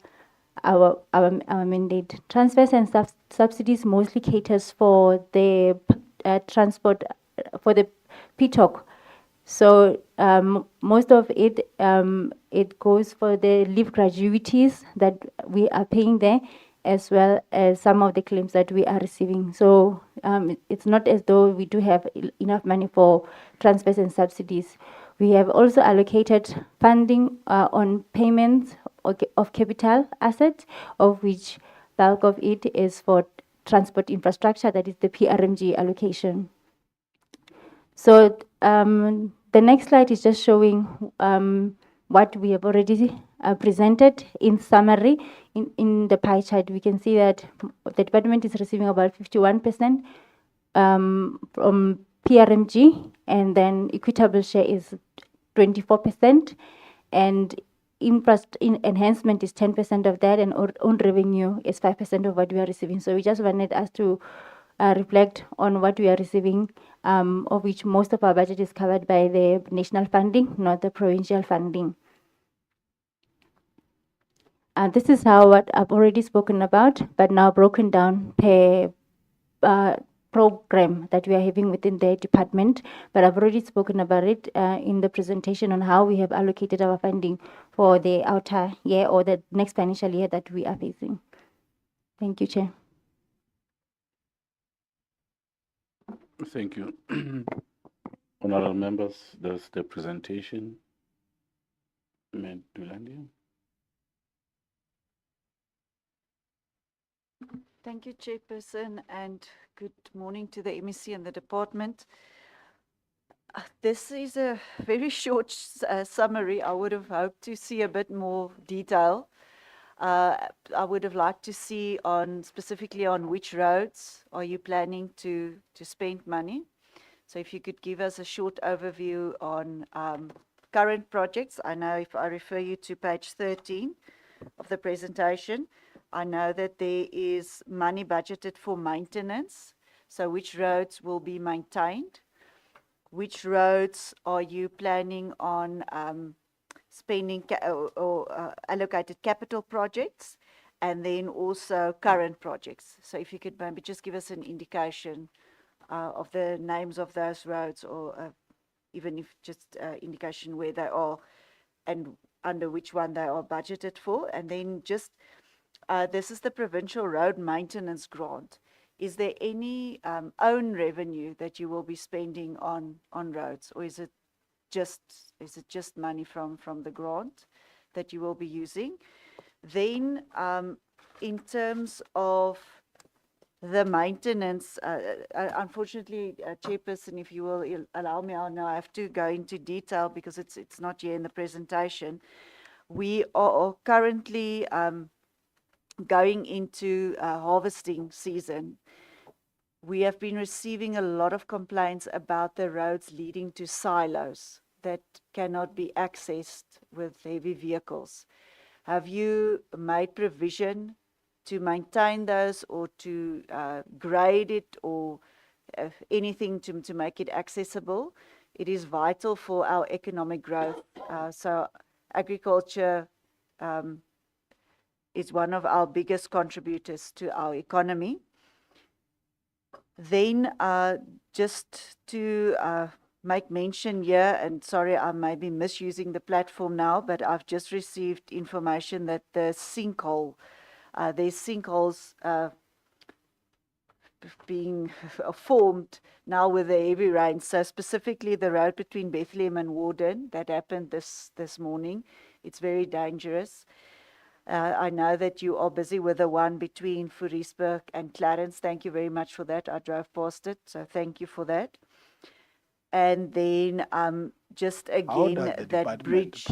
mandate. Transfers and subsidies mostly caters for the transport, for the PTOC. So most of it, it goes for the leave gratuities that we are paying there, as well as some of the claims that we are receiving. So it's not as though we do have enough money for transfers and subsidies. We have also allocated funding on payments of capital assets, of which bulk of it is for transport infrastructure, that is the PRMG allocation. So the next slide is just showing what we have already presented in summary. In the pie chart, we can see that the department is receiving about 51% from PRMG, and then equitable share is 24%, and enhancement is 10% of that, and own revenue is 5% of what we are receiving. So we just wanted us to reflect on what we are receiving, of which most of our budget is covered by the national funding, not the provincial funding. This is how what I've already spoken about, but now broken down per program that we are having within the department. But I've already spoken about it in the presentation on how we have allocated our funding for the outer year or the next financial year that we are facing. Thank you, Chair. Thank you. Honorable members, that's the presentation. Dulandi. Thank you, Chairperson, and good morning to the MEC and the department. This is a very short summary. I would have hoped to see a bit more detail. I would have liked to see specifically on which roads are you planning to spend money. So if you could give us a short overview on current projects. I know if I refer you to page 13 of the presentation, I know that there is money budgeted for maintenance. So which roads will be maintained? Which roads are you planning on spending or allocated capital projects? And then also current projects. So if you could maybe just give us an indication of the names of those roads, or even if just indication where they are and under which one they are budgeted for. And then just this is the provincial road maintenance grant. Is there any own revenue that you will be spending on roads, or is it just money from the grant that you will be using? Then in terms of the maintenance, unfortunately, Chairperson, if you will allow me, I have to go into detail because it's not here in the presentation. We are currently going into harvesting season. We have been receiving a lot of complaints about the roads leading to silos that cannot be accessed with heavy vehicles. Have you made provision to maintain those, or to grade it, or anything to make it accessible? It is vital for our economic growth. So agriculture is one of our biggest contributors to our economy. Then just to make mention here, and sorry, I may be misusing the platform now, but I've just received information that the sinkhole, there's sinkholes being formed now with the heavy rain. So specifically the road between Bethlehem and Warden, that happened this morning. It's very dangerous. I know that you are busy with the one between Fourisburg and Clarence. Thank you very much for that. I drove past it, so thank you for that. And then just again, that bridge,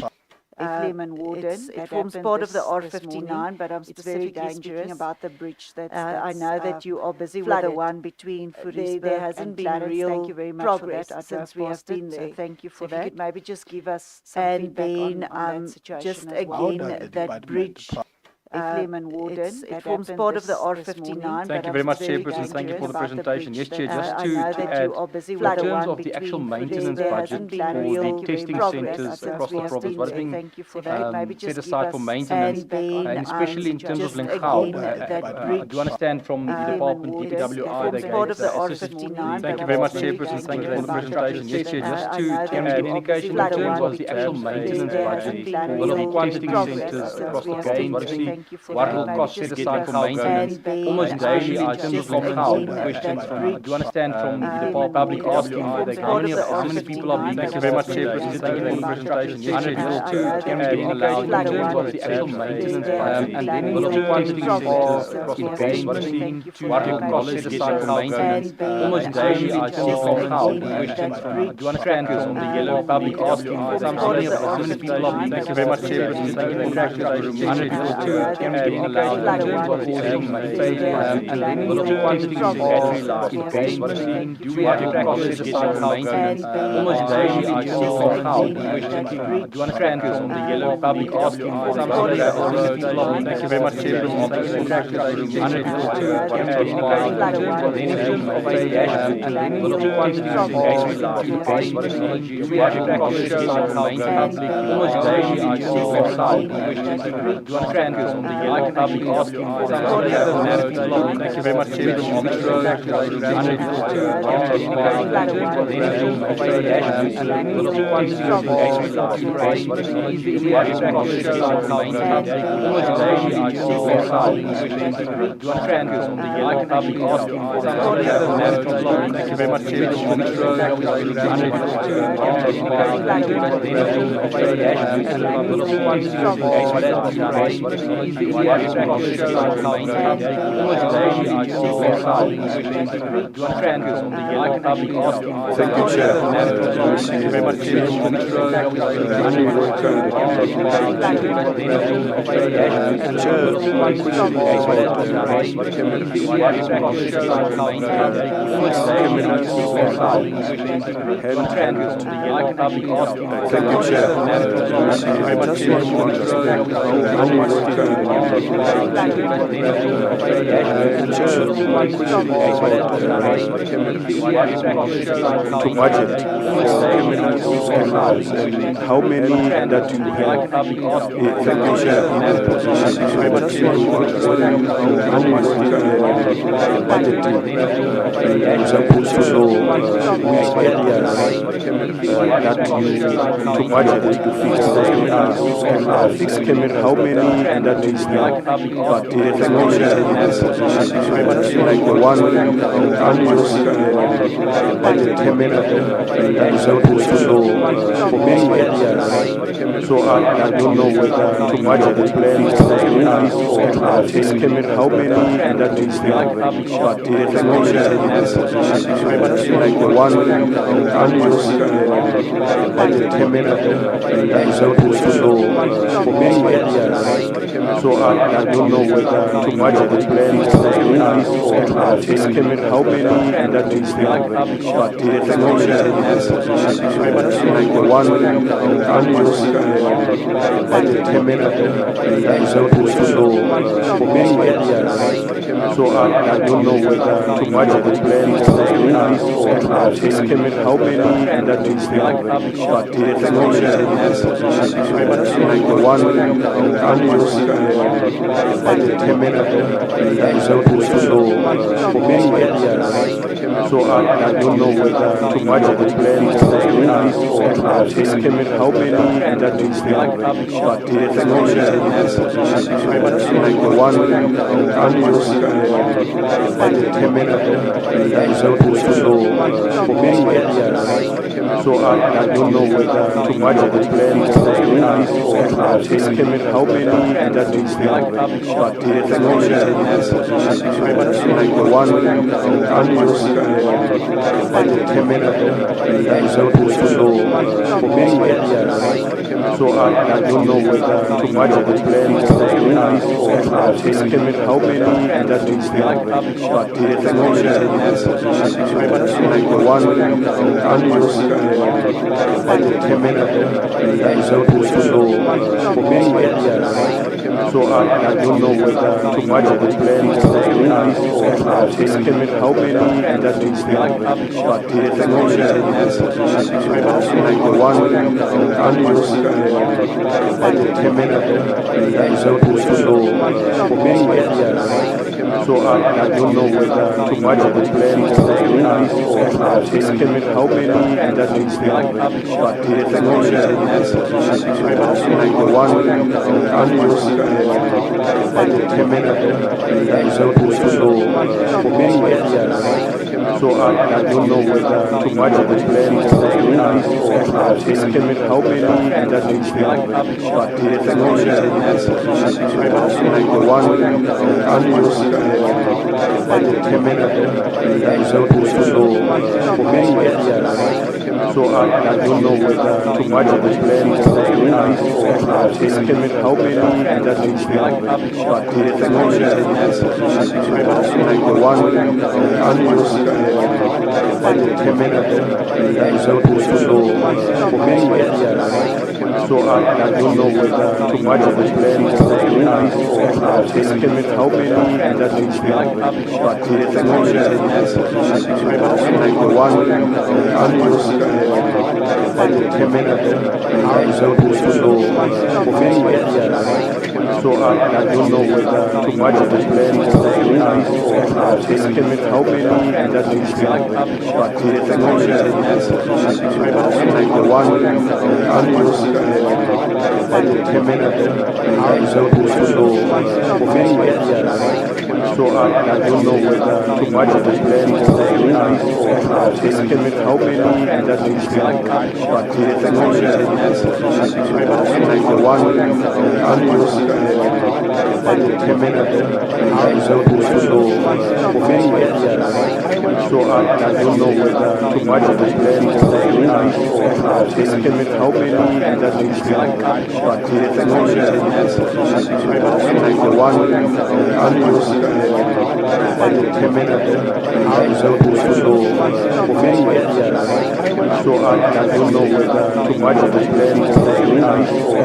Bethlehem and Warden, it forms part of the R59, but I'm specifically speaking about the bridge that's I know that you are busy with the one between Fourisburg there hasn't and been Clarence. real Thank you very much progress for that. since we have been there. So thank you for So that. if you could maybe just give us some And feedback then on that situation just as well. again, that bridge, Bethlehem and Warden, it forms part of the R59. Thank you very much, Chairperson. Thank you for the presentation. Yes, Chair, just to add, in terms of the actual maintenance budget for the testing centres across the province, what is being set aside for maintenance, and especially in terms of Lenkau, I do understand from the department, DPWI, they gave assistance. Thank you very much, Chairperson. Thank you for the presentation. Yes, Chair, just to give an indication in terms of the actual maintenance budget for the testing centres across the province, what is being what will cost set aside for maintenance? Almost daily, in terms of Lenkau, questions from, I do understand from the public asking, how many people are being. Thank you very much, Chairperson. Thank you for the presentation. Yes, Chair, just to give an indication in terms of the actual maintenance budget, and then in terms of what will cost set aside for maintenance? Almost daily, in terms of Lenkau, questions from, I do understand from the yellow public asking, how many people are being. Thank you very much, Chairperson. Thank you for the presentation. that can you be allowed in flood terms water of to ordering increase phase the one, and then in terms of investment, do we have a process about how and almost daily items of how we wish to that do bridge, you understand from the yellow public asking for some Call it gravel the roads, thank you very much, Chairman, in terms of then in terms of a dashboard, and then in terms of investment, do we have a process about how public almost daily items of how we wish to do you understand from the yellow public asking for some gravel roads, thank you very much, Chairman, in terms of then in terms of a dashboard, and then in terms of investment, do we have a process about how public almost daily items of how we wish to do you understand from the yellow public asking for some gravel roads, thank you very much, Chairman, in terms of then in terms of a dashboard, and then in terms of investment, do we have a process about how public almost daily items of how we wish to do you understand from the yellow public asking for some gravel roads, thank you very much, Chairman, in terms of then in terms of a dashboard, and then in terms of investment, do we have a process about how public almost daily items of how we wish to do you understand from the yellow public asking for some gravel roads, thank you very much, Chairman, in terms of then in terms of a dashboard, and then in terms of investment, do we have a process about how public almost daily items of how we wish to do How many understand that from you the yellow have? public asking for some Thank you, gravel roads, thank you very much, Chairman, in terms of then in terms of a You're supposed to know which areas that you to budget to fix those fixed camera. How many that you have? But like the one unused budget camera that is supposed to know for many areas. So I don't know whether to budget the plans or fixed camera. How many that you have? But like the one unused budget camera that is supposed to know for many areas. So I don't know whether to budget the plans or fixed camera. How many that you have? But like the one unused budget camera that is supposed to know for many areas. So I don't know whether to budget the plans or fixed camera. How many that you have? But like the one unused budget camera that is supposed to know for many areas. So I don't know whether to budget the plans or fixed camera. How many that you have? But like the one unused budget camera that is supposed to know for many areas. So I don't know whether to budget the plans or fixed camera. How many that you have? But like the one unused budget camera that is supposed to know for many areas. So I don't know whether to budget the plans or fixed camera. How many that you have? But like the one unused budget camera that is supposed to know for many areas. So I don't know whether to budget the plans or fixed camera. How many that you have? But like the one unused budget camera that is supposed to know for many areas. So I don't know whether to budget the plans or fixed camera. How many that you have? But like the one unused budget camera that is supposed to know for many areas. So I don't know whether too much of the plan is movies or estimate how many industries we have already, but the technology like the one unused budget payment resources also for many areas. So I don't know whether too much of the plan is movies or estimate how many industries we have already, but the technology like the one unused budget payment resources also for many areas. So I don't know whether too much of the plan is movies or estimate how many industries we have already, but the technology like the one unused budget payment resources also for many areas. So I don't know whether too much of the plan is movies or estimate how many industries we have already, but the technology like the one unused budget payment resources also for many areas. So I don't know whether too much of the plan is movies or estimate how many industries we have already, but the technology like the one unused budget payment resources also for many areas. So I don't know whether too much of the plan is movies or estimate how many industries we have already, but the technology like the one unused budget payment resources also for many areas. So I don't know whether too much of the plan is movies or estimate how many industries we have already, but the technology like the one unused budget payment resources also for many areas. So I don't know whether too much of the plan is movies or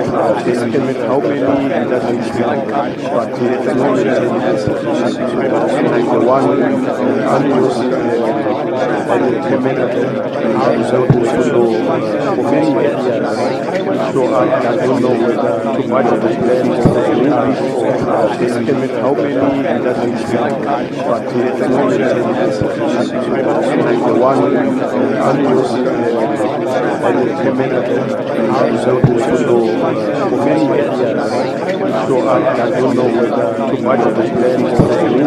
estimate how many industries we have already, but the technology like the one unused budget payment resources also for many areas. So I don't know whether too much of the plan is movies or estimate how many industries we have already, but the technology like the one unused budget payment resources also for many areas. So I don't know whether too much of the plan is movies or estimate how many industries we have already, but the technology like the one unused budget payment resources also for many areas. So I don't know whether too much of the plan is movies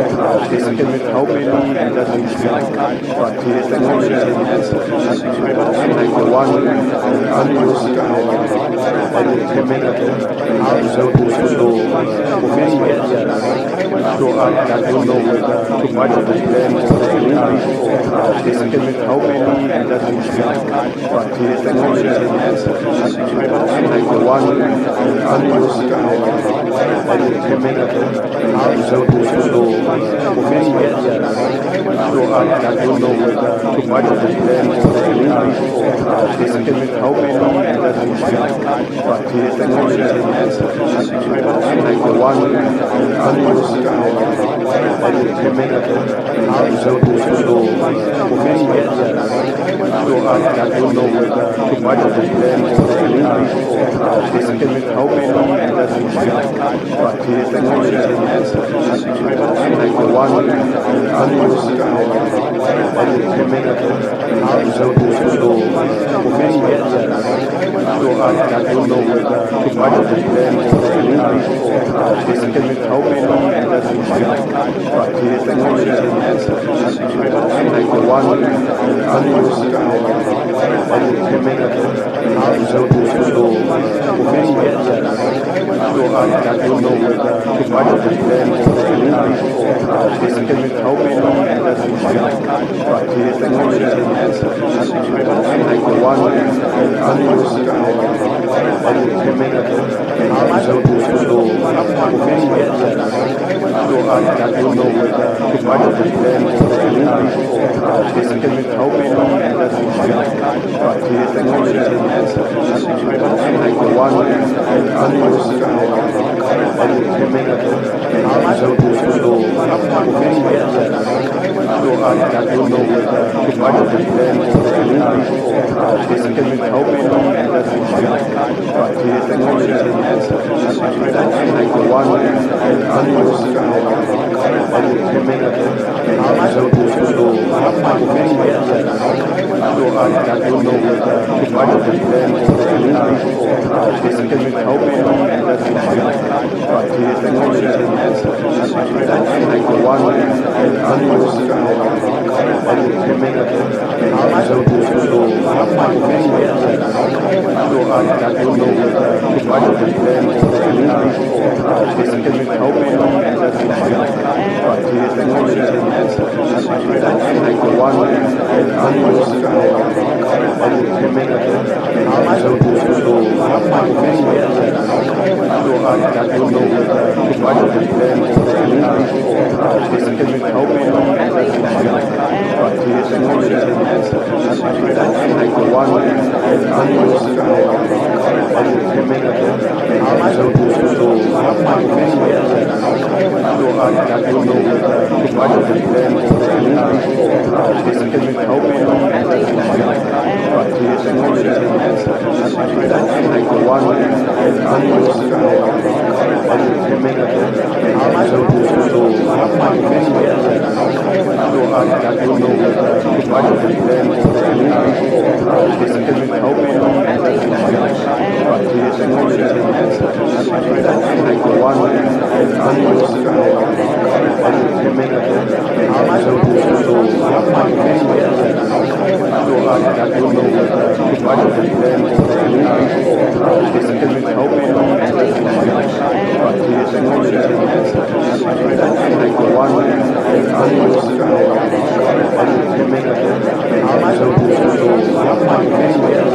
or estimate how many industries we have already, but the technology like the one unused budget payment resources also for many areas. So I don't know whether too much of the plan is movies or estimate how many industries we have already, but the technology like the one unused budget payment resources also for many areas. So I don't know whether too much of the plan is movies or estimate how many industries we have already, but the technology like the one unused budget payment resources also for many areas. So I don't know whether too much of the plan is movies or estimate how many industries we have already, but the technology like the one unused budget payment resources also for many areas. So I don't know whether too much of the plan is movies or estimate how many industries we have already, but the technology like the one unused budget payment resources also for many areas. So I don't know whether too much of the plan is movies or estimate how many industries we have already, but the technology like the one unused budget payment resources also for many areas. So I don't know whether too much of the plan is movies or estimate how many industries we have already, but the technology budget payment resources also for many areas. So I don't know whether too much of the plan is movies or estimate how many industries we have already, but the technology like the one unused So I don't know whether the budget plan will be for systemic helping in that regard, but the small items like the one with unused budget limit so I don't know whether the budget plan will be for systemic helping in that regard, but the small items like the one with unused budget limit so I don't know whether the budget plan will be for systemic helping in that regard, but the small items like the one with unused budget limit so I don't know whether the budget plan will be for systemic helping in that regard, but the small items like the one with unused budget limit so I don't know whether the budget plan will be for systemic helping in that regard, but the small items like the one with unused budget limit so I don't know whether the budget plan will be for systemic helping in that regard, but the small items like the one with unused budget limit so I don't know whether the budget plan will be for systemic helping in that regard, but the small items like the one with unused budget limit so I don't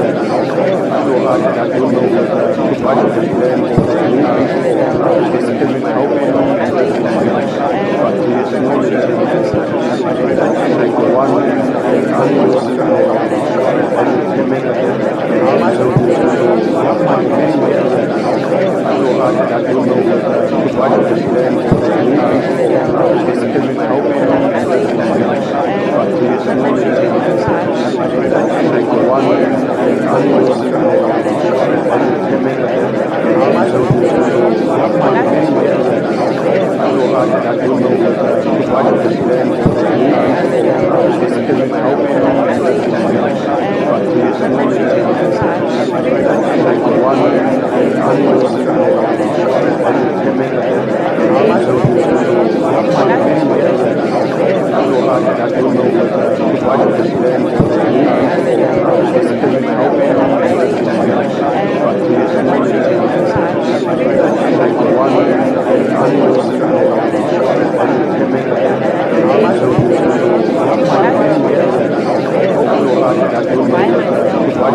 know whether the budget plan will be for systemic helping in that regard, but the small items like the one with unused budget limit so I don't know whether the budget plan will be for systemic helping in that regard, but the small items like the one with unused budget limit so I don't know whether the budget plan will be for systemic helping in that regard, but the small items like the one with unused budget limit so I don't know whether the budget plan will be for systemic helping in that regard, but the small items like the one with unused budget limit so I don't know whether the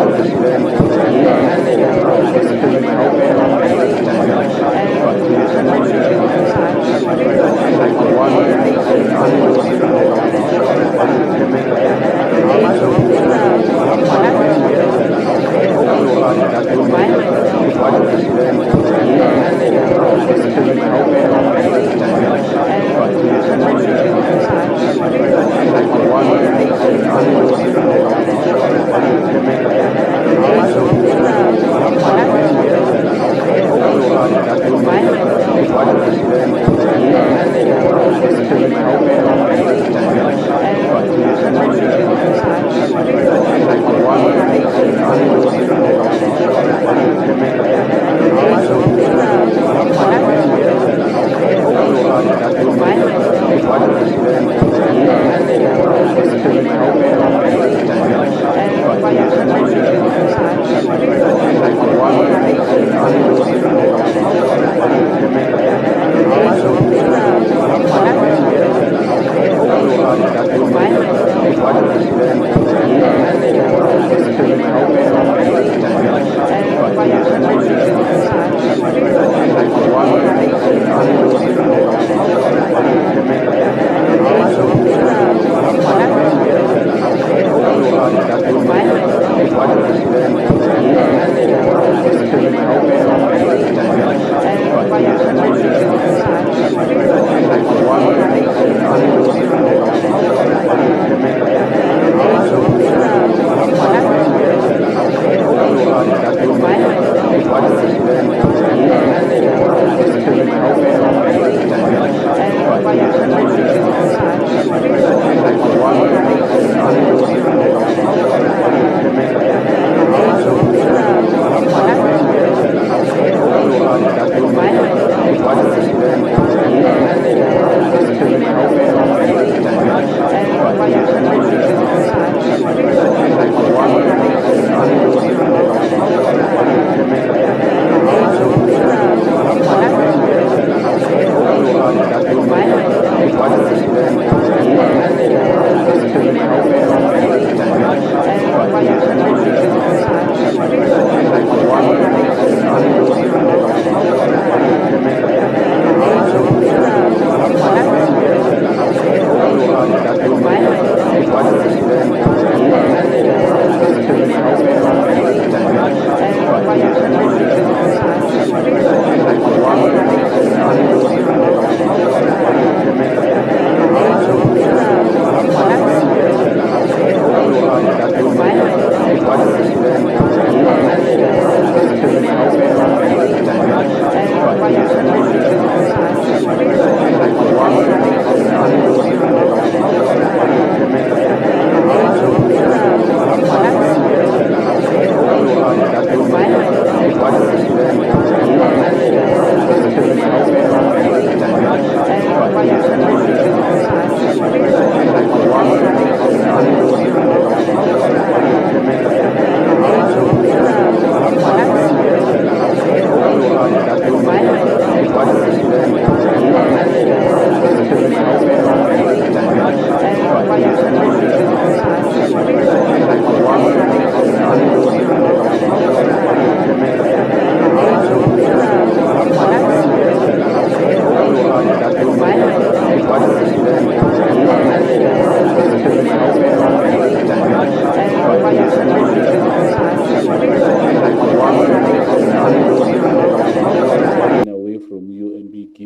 budget plan will be for systemic helping in that regard, but the small items like the one with unused budget limit so I don't know whether the budget plan will be for systemic helping in that regard, but the small items like the one with unused budget limit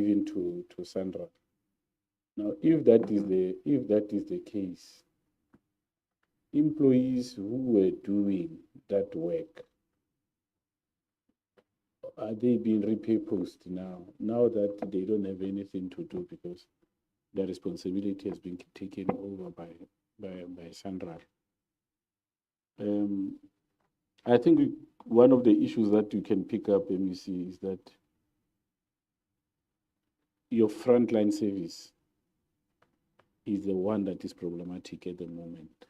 given to Sandra. Now, if that is the case, employees who were doing that work, are they being repurposed now? Now that they don't have anything to do because the responsibility has been taken over by Sandra. I think one of the issues that you can pick up, MEC, is that your frontline service is the one that is problematic at the moment.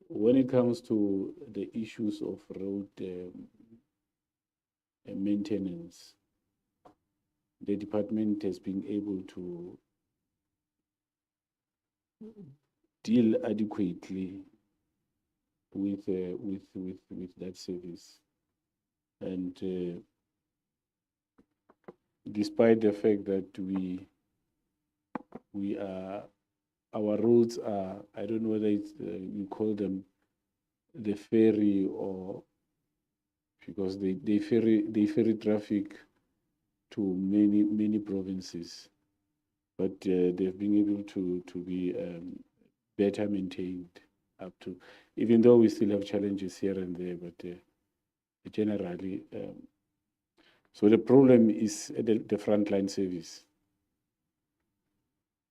When it comes to the issues of road maintenance, the department has been able to deal adequately with that service, and despite the fact that we are, our roads are, I don't know whether it's you call them the ferry, or because they ferry traffic to many provinces, but they've been able to be better maintained up to, even though we still have challenges here and there, but generally. So the problem is the frontline service.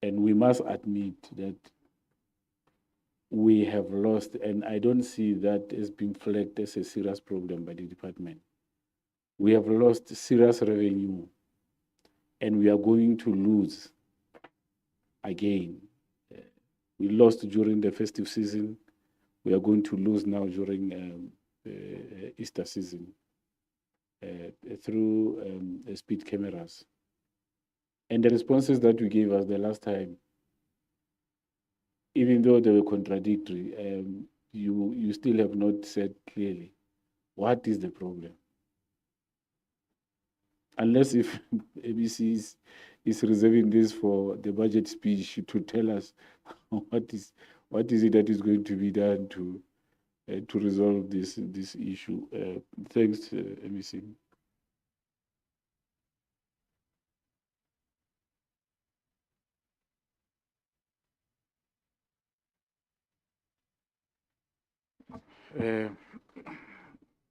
And we must admit that we have lost, and I don't see that as being flagged as a serious problem by the department. We have lost serious revenue, and we are going to lose again. We lost during the festive season. We are going to lose now during Easter season through speed cameras. And the responses that we gave us the last time, even though they were contradictory, you still have not said clearly what is the problem. Unless if ABC is reserving this for the budget speech to tell us what is it that is going to be done to resolve this issue. Thanks, MEC.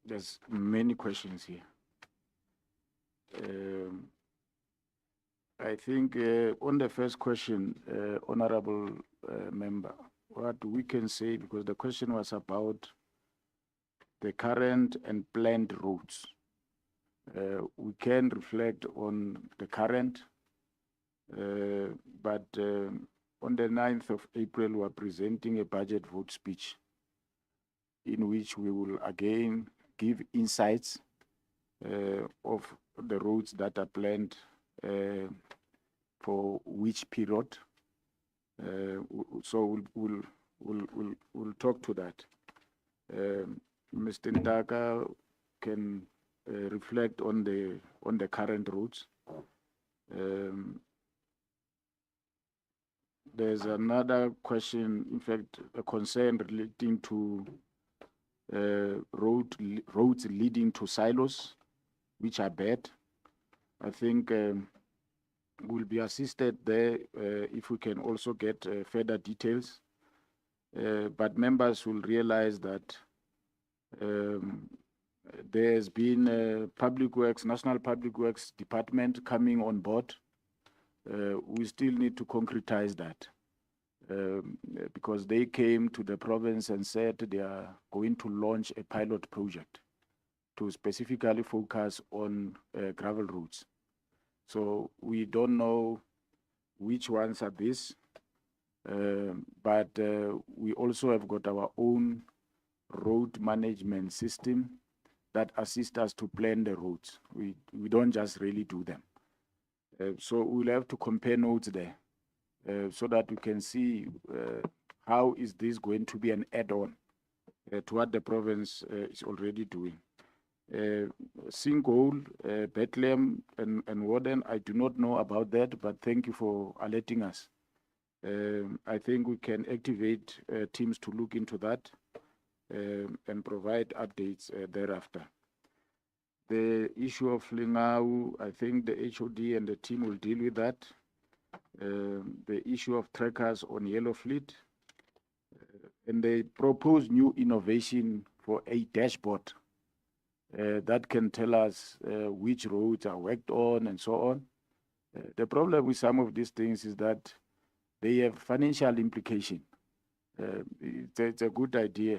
There's many questions here. I think on the first question, Honorable Member, what we can say, because the question was about the current and planned routes. We can reflect on the current, but on the 9th of April, we are presenting a budget vote speech in which we will again give insights of the roads that are planned for which period. So we'll talk to that. Mr. Ntaka can reflect on the current routes. There's another question, in fact, a concern relating to roads leading to silos, which are bad. I think we'll be assisted there if we can also get further details. But members will realize that there's been Public Works, National Public Works Department coming on board. We still need to concretize that. Because they came to the province and said they are going to launch a pilot project to specifically focus on gravel roads. So we don't know which ones are this, but we also have got our own road management system that assists us to plan the roads. We don't just really do them. So we'll have to compare notes there. So that we can see how is this going to be an add-on to what the province is already doing. Single, Bethlehem and Warden, I do not know about that, but thank you for alerting us. I think we can activate teams to look into that and provide updates thereafter. The issue of Lingau, I think the HOD and the team will deal with that. The issue of trackers on Yellow Fleet. And they propose new innovation for a dashboard that can tell us which roads are worked on and so on. The problem with some of these things is that they have financial implication. It's a good idea.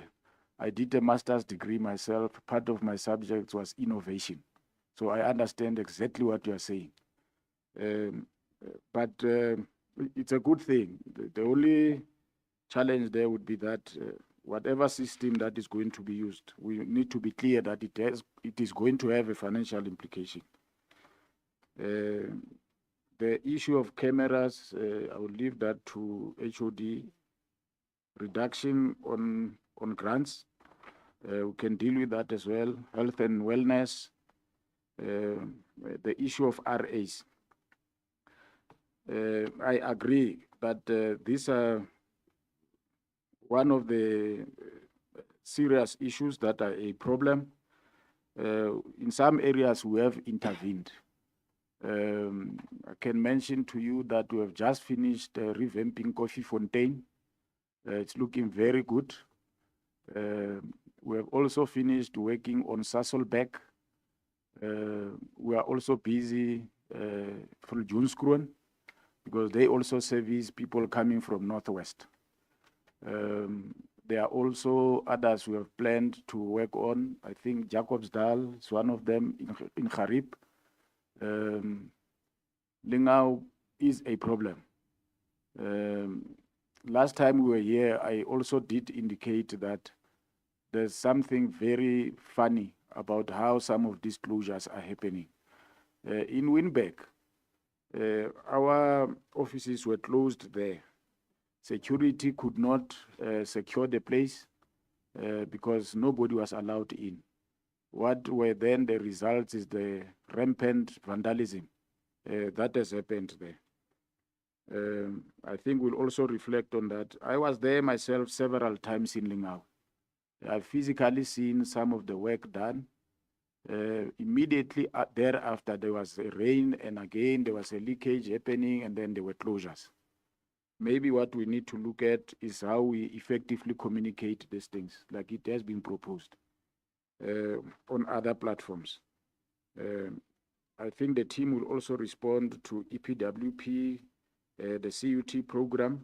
I did a master's degree myself. Part of my subject was innovation. So I understand exactly what you are saying. But it's a good thing. The only challenge there would be that whatever system that is going to be used, we need to be clear that it is going to have a financial implication. The issue of cameras, I will leave that to HOD. Reduction on grants, we can deal with that as well. Health and wellness, the issue of RAs. I agree that these are one of the serious issues that are a problem. In some areas, we have intervened. I can mention to you that we have just finished revamping Coffee Fontaine. It's looking very good. We have also finished working on Sasolbeck. We are also busy for Joonskroon because they also service people coming from Northwest. There are also others we have planned to work on. I think Jacobsdal is one of them in Harib. Lingau is a problem. Last time we were here, I also did indicate that there's something very funny about how some of these closures are happening. In Winbeck, our offices were closed there. Security could not secure the place because nobody was allowed in. What were then the results is the rampant vandalism that has happened there. I think we'll also reflect on that. I was there myself several times in Lingau. I've physically seen some of the work done. Immediately thereafter, there was a rain, and again, there was a leakage happening, and then there were closures. Maybe what we need to look at is how we effectively communicate these things, like it has been proposed on other platforms. I think the team will also respond to EPWP, the CUT program.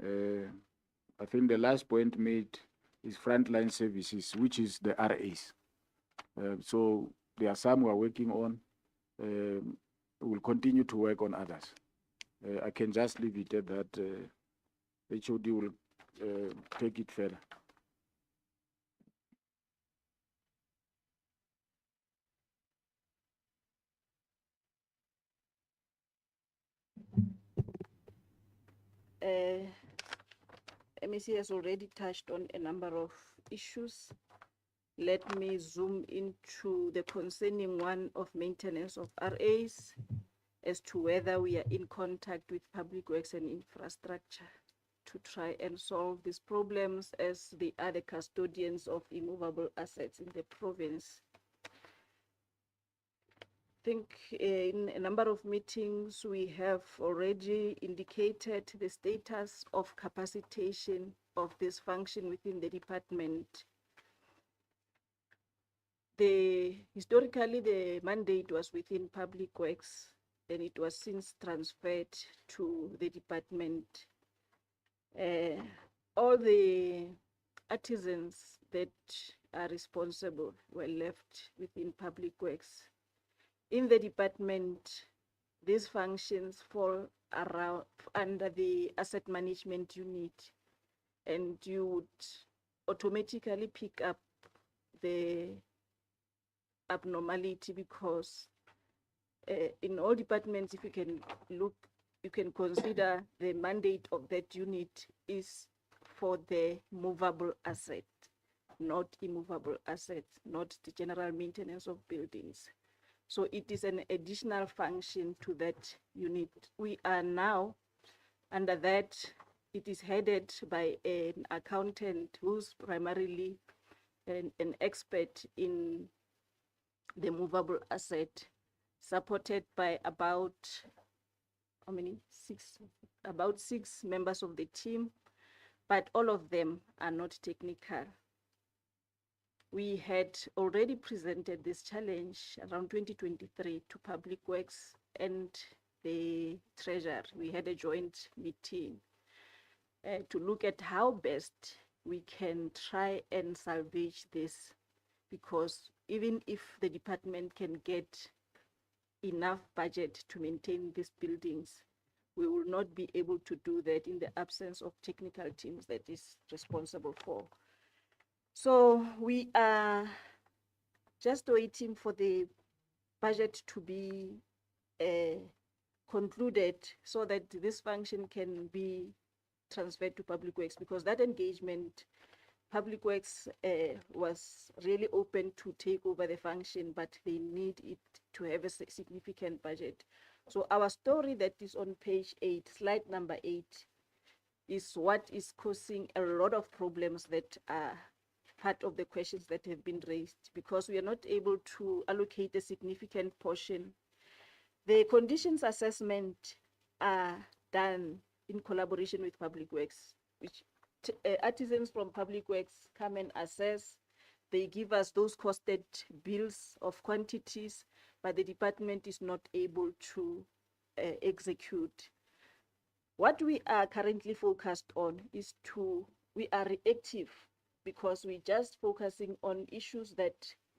I think the last point made is frontline services, which is the RAs. So there are some we are working on. We'll continue to work on others. I can just leave it at that. HOD will take it further. MEC has already touched on a number of issues. Let me zoom into the concerning one of maintenance of RAs as to whether we are in contact with Public Works and Infrastructure to try and solve these problems, as they are the custodians of immovable assets in the province. I think in a number of meetings, we have already indicated the status of capacitation of this function within the department. Historically, the mandate was within Public Works, and it was since transferred to the department. All the artisans that are responsible were left within Public Works. In the department, these functions fall around under the asset management unit, and you would automatically pick up the abnormality because in all departments, if you can look, you can consider the mandate of that unit is for the movable asset, not immovable assets, not the general maintenance of buildings. So it is an additional function to that unit. We are now under that. It is headed by an accountant who's primarily an expert in the movable asset, supported by about, how many? About 6 members of the team, but all of them are not technical. We had already presented this challenge around 2023 to Public Works and the Treasury. We had a joint meeting to look at how best we can try and salvage this, because even if the department can get enough budget to maintain these buildings, we will not be able to do that in the absence of technical teams that is responsible for. So we are just waiting for the budget to be concluded so that this function can be transferred to Public Works, because that engagement, Public Works was really open to take over the function, but they need it to have a significant budget. So our story that is on page 8, slide number 8, is what is causing a lot of problems that are part of the questions that have been raised, because we are not able to allocate a significant portion. The conditions assessment are done in collaboration with Public Works, which artisans from Public Works come and assess. They give us those costed bills of quantities, but the department is not able to execute. What we are currently focused on is we are reactive, because we're just focusing on issues that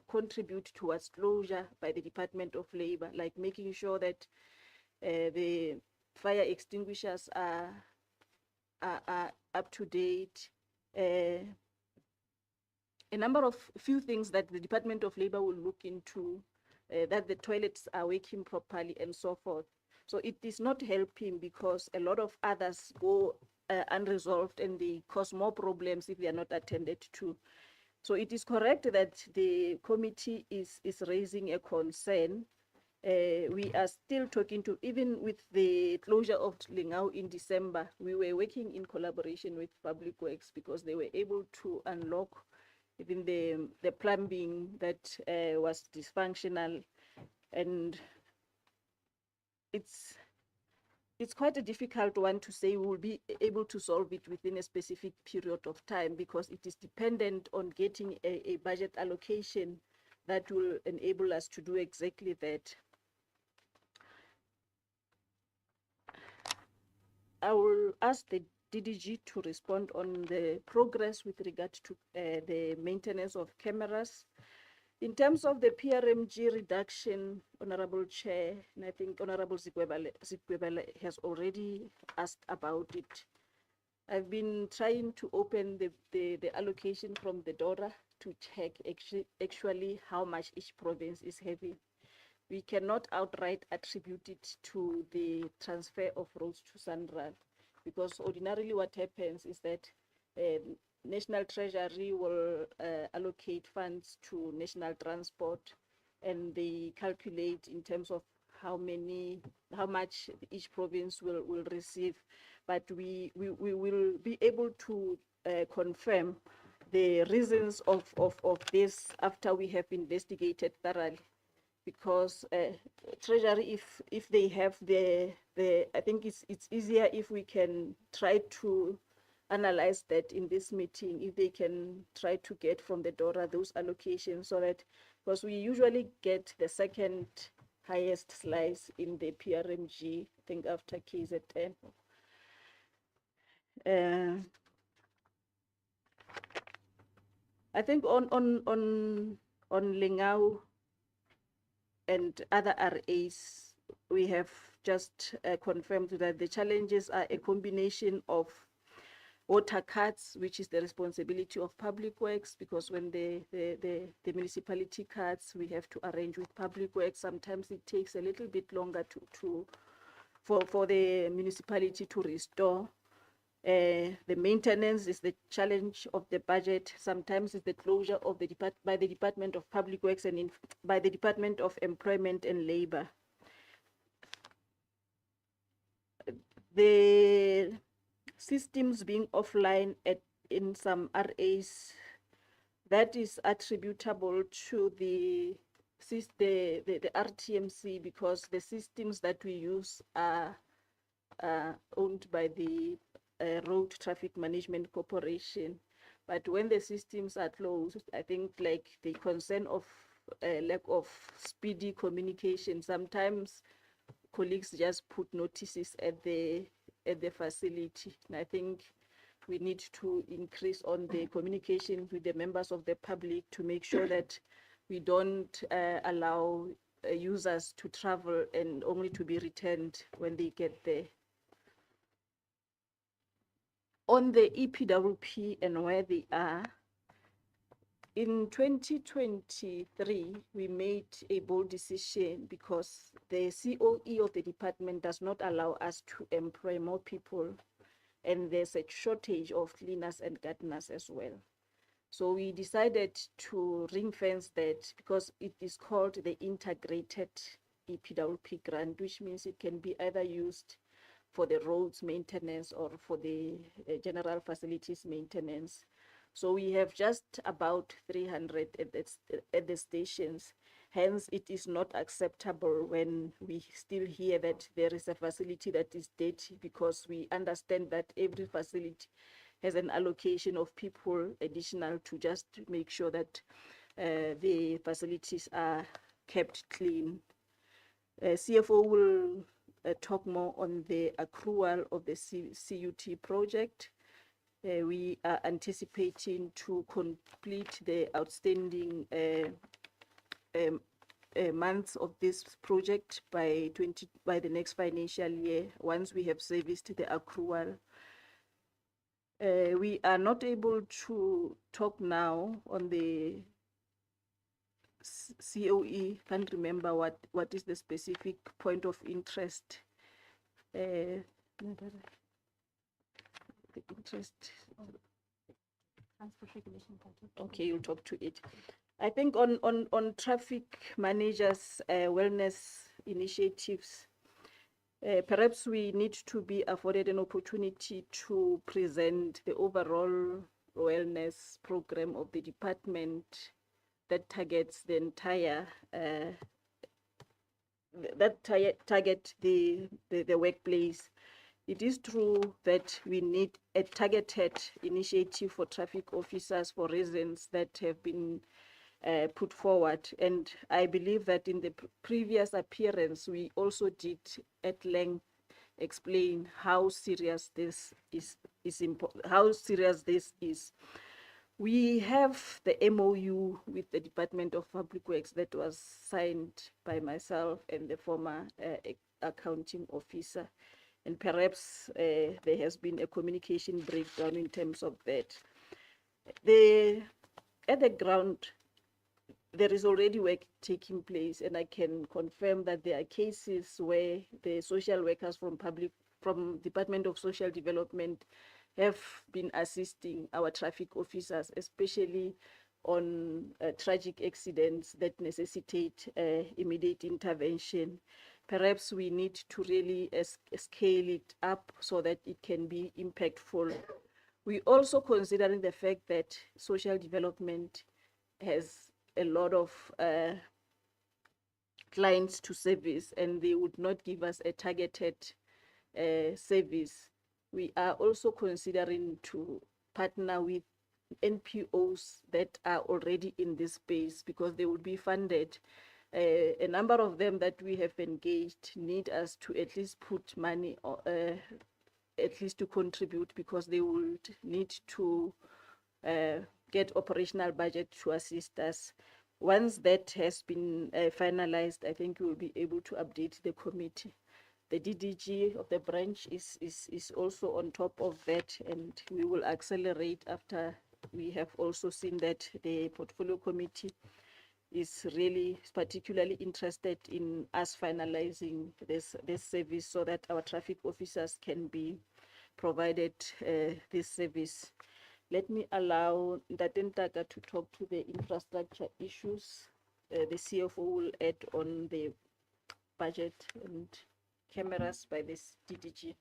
contribute towards closure by the Department of Labor, like making sure that the fire extinguishers are up to date. A number of few things that the Department of Labor will look into, that the toilets are working properly and so forth. So it is not helping, because a lot of others go unresolved and they cause more problems if they are not attended to. So it is correct that the committee is raising a concern. We are still talking to, even with the closure of Lingau in December, we were working in collaboration with Public Works, because they were able to unlock even the plumbing that was dysfunctional. And it's quite a difficult one to say we will be able to solve it within a specific period of time, because it is dependent on getting a budget allocation that will enable us to do exactly that. I will ask the DDG to respond on the progress with regard to the maintenance of cameras. In terms of the PRMG reduction, Honorable Chair, and I think Honorable Zikwebale has already asked about it. I've been trying to open the allocation from the DORA to check actually how much each province is having. We cannot outright attribute it to the transfer of roads to Sanral, because ordinarily what happens is that National Treasury will allocate funds to national transport, and they calculate in terms of how much each province will receive. But we will be able to confirm the reasons of this after we have investigated thoroughly, because Treasury, if they have I think it's easier if we can try to analyze that in this meeting, if they can try to get from the DORA those allocations, so that, because we usually get the second highest slice in the PRMG, I think after KZN. I think on Lingau and other RAs, we have just confirmed that the challenges are a combination of water cuts, which is the responsibility of Public Works, because when the municipality cuts, we have to arrange with Public Works. Sometimes it takes a little bit longer for the municipality to restore. The maintenance is the challenge of the budget. Sometimes it's the closure of by the Department of Public Works and by the Department of Employment and Labor. The systems being offline in some RAs, that is attributable to the the RTMC, because the systems that we use are owned by the Road Traffic Management Corporation. But when the systems are closed, I think like the concern of lack of speedy communication, sometimes colleagues just put notices at the facility. And I think we need to increase on the communication with the members of the public to make sure that we don't allow users to travel and only to be returned when they get there. On the EPWP and where they are, in 2023, we made a bold decision because the COE of the department does not allow us to employ more people, and there's a shortage of cleaners and gardeners as well. So we decided to ring fence that because it is called the integrated EPWP grant, which means it can be either used for the roads maintenance or for the general facilities maintenance. So we have just about 300 at the stations. Hence, it is not acceptable when we still hear that there is a facility that is dirty, because we understand that every facility has an allocation of people additional to just make sure that the facilities are kept clean. CFO will talk more on the accrual of the CUT project. We are anticipating to complete the outstanding months of this project by the next financial year, once we have serviced the accrual. We are not able to talk now on the COE. Can't remember what is the specific point of interest. The interest. Okay, you'll talk to it. I think on traffic managers' wellness initiatives, perhaps we need to be afforded an opportunity to present the overall wellness program of the department that targets the entire target the workplace. It is true that we need a targeted initiative for traffic officers for reasons that have been put forward. And I believe that in the previous appearance, we also did at length explain how serious this is how serious this is. We have the MOU with the Department of Public Works that was signed by myself and the former accounting officer. And perhaps there has been a communication breakdown in terms of that. At the ground, there is already work taking place, and I can confirm that there are cases where the social workers from Department of Social Development have been assisting our traffic officers, especially on tragic accidents that necessitate immediate intervention. Perhaps we need to really scale it up so that it can be impactful. We also considering the fact that social development has a lot of clients to service, and they would not give us a targeted service. We are also considering to partner with NPOs that are already in this space, because they would be funded. A number of them that we have engaged need us to at least put money, at least to contribute, because they would need to get operational budget to assist us. Once that has been finalized, I think we will be able to update the committee. The DDG of the branch is also on top of that, and we will accelerate after we have also seen that the portfolio committee is really particularly interested in us finalizing this service, so that our traffic officers can be provided this service. Let me allow Ntatentaka to talk to the infrastructure issues. The CFO will add on the budget and cameras by this DDG.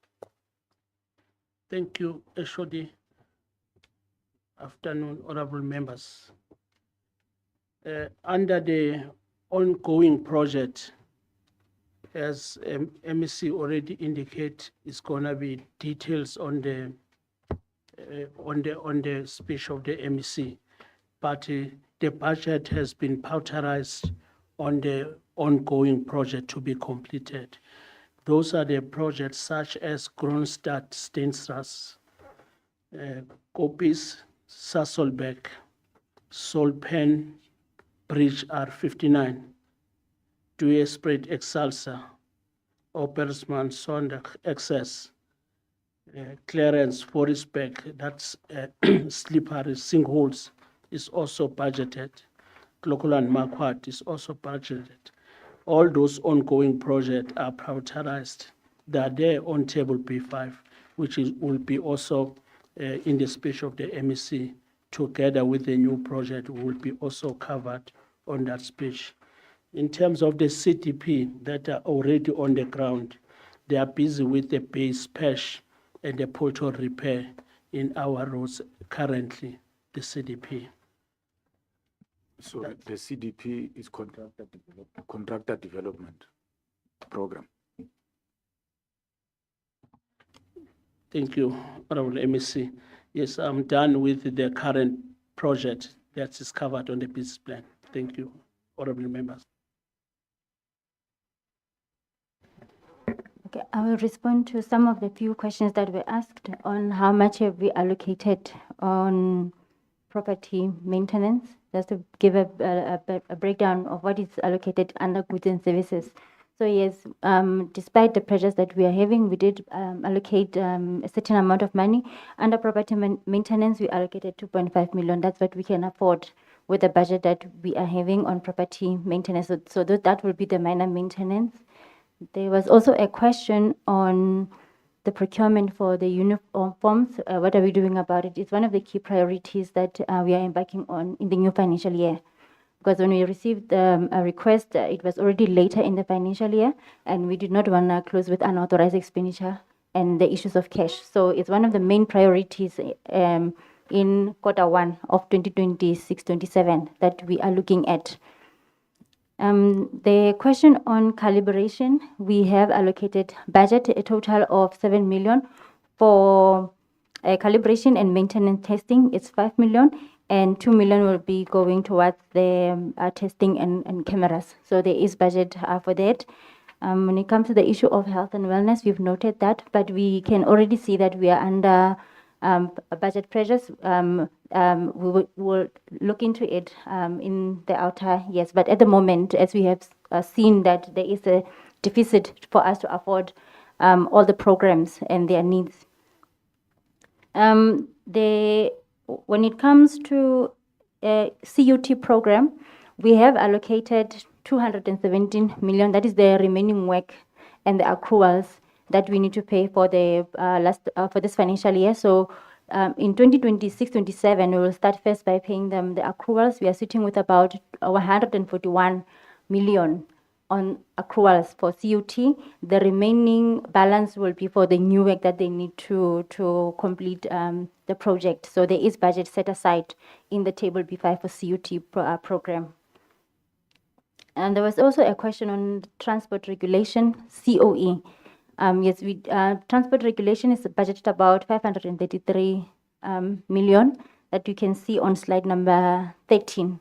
Thank you, Eshodi. Afternoon, honorable members. Under the ongoing project, as MEC already indicate, is gonna be details on the speech of the MEC. But the budget has been powderized on the ongoing project to be completed. Those are the projects such as Kronstadt, Steenstraat, Kopis, Sasselbeck, Solpen, Bridge R59, Duespread Excelsa, Opersman Sondag Excess, Clarence Forestbeck, that's slippery sinkholes, is also budgeted. Clocolan Marquardt is also budgeted. All those ongoing projects are prioritized. They are there on table B5, which will be also in the speech of the MEC, together with the new project, will be also covered on that speech. In terms of the CDP that are already on the ground, they are busy with the base patch and the pothole repair in our roads currently, the CDP. So the CDP is contractor development program. Thank you, Honorable MEC. Yes, I'm done with the current project that is covered on the business plan. Thank you, honorable members. Okay, I will respond to some of the few questions that were asked on how much have we allocated on property maintenance, just to give a breakdown of what is allocated under goods and services. So yes, despite the pressures that we are having, we did allocate a certain amount of money. Under property maintenance, we allocated 2.5 million. That's what we can afford with the budget that we are having on property maintenance. So that will be the minor maintenance. There was also a question on the procurement for the uniforms. What are we doing about it? It's one of the key priorities that we are embarking on in the new financial year. Because when we received a request, it was already later in the financial year, and we did not want to close with unauthorized expenditure and the issues of cash. So it's one of the main priorities in Q1 of 2026-27 that we are looking at. The question on calibration, we have allocated budget a total of 7 million for calibration and maintenance testing. It's 5 million, and 2 million will be going towards the testing and cameras. So there is budget for that. When it comes to the issue of health and wellness, we've noted that, but we can already see that we are under budget pressures. We will look into it in the outer years. But at the moment, as we have seen that there is a deficit for us to afford all the programs and their needs. When it comes to a CUT program, we have allocated 217 million. That is the remaining work and the accruals that we need to pay for the for this financial year. So in 2026-27, we will start first by paying them the accruals. We are sitting with about 141 million on accruals for CUT. The remaining balance will be for the new work that they need to complete the project. So there is budget set aside in the table B5 for CUT program. And there was also a question on transport regulation, COE. Yes, transport regulation is budgeted about 533 million that you can see on slide number 13.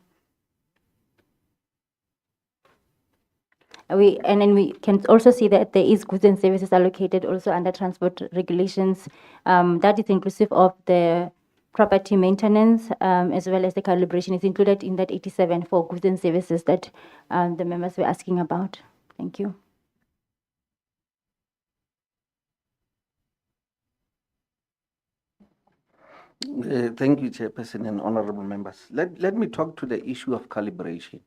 And then we can also see that there is goods and services allocated also under transport regulations. That is inclusive of the property maintenance as well as the calibration is included in that 87 for goods and services that the members were asking about. Thank you. Thank you, Chairperson and honorable members. Let me talk to the issue of calibration.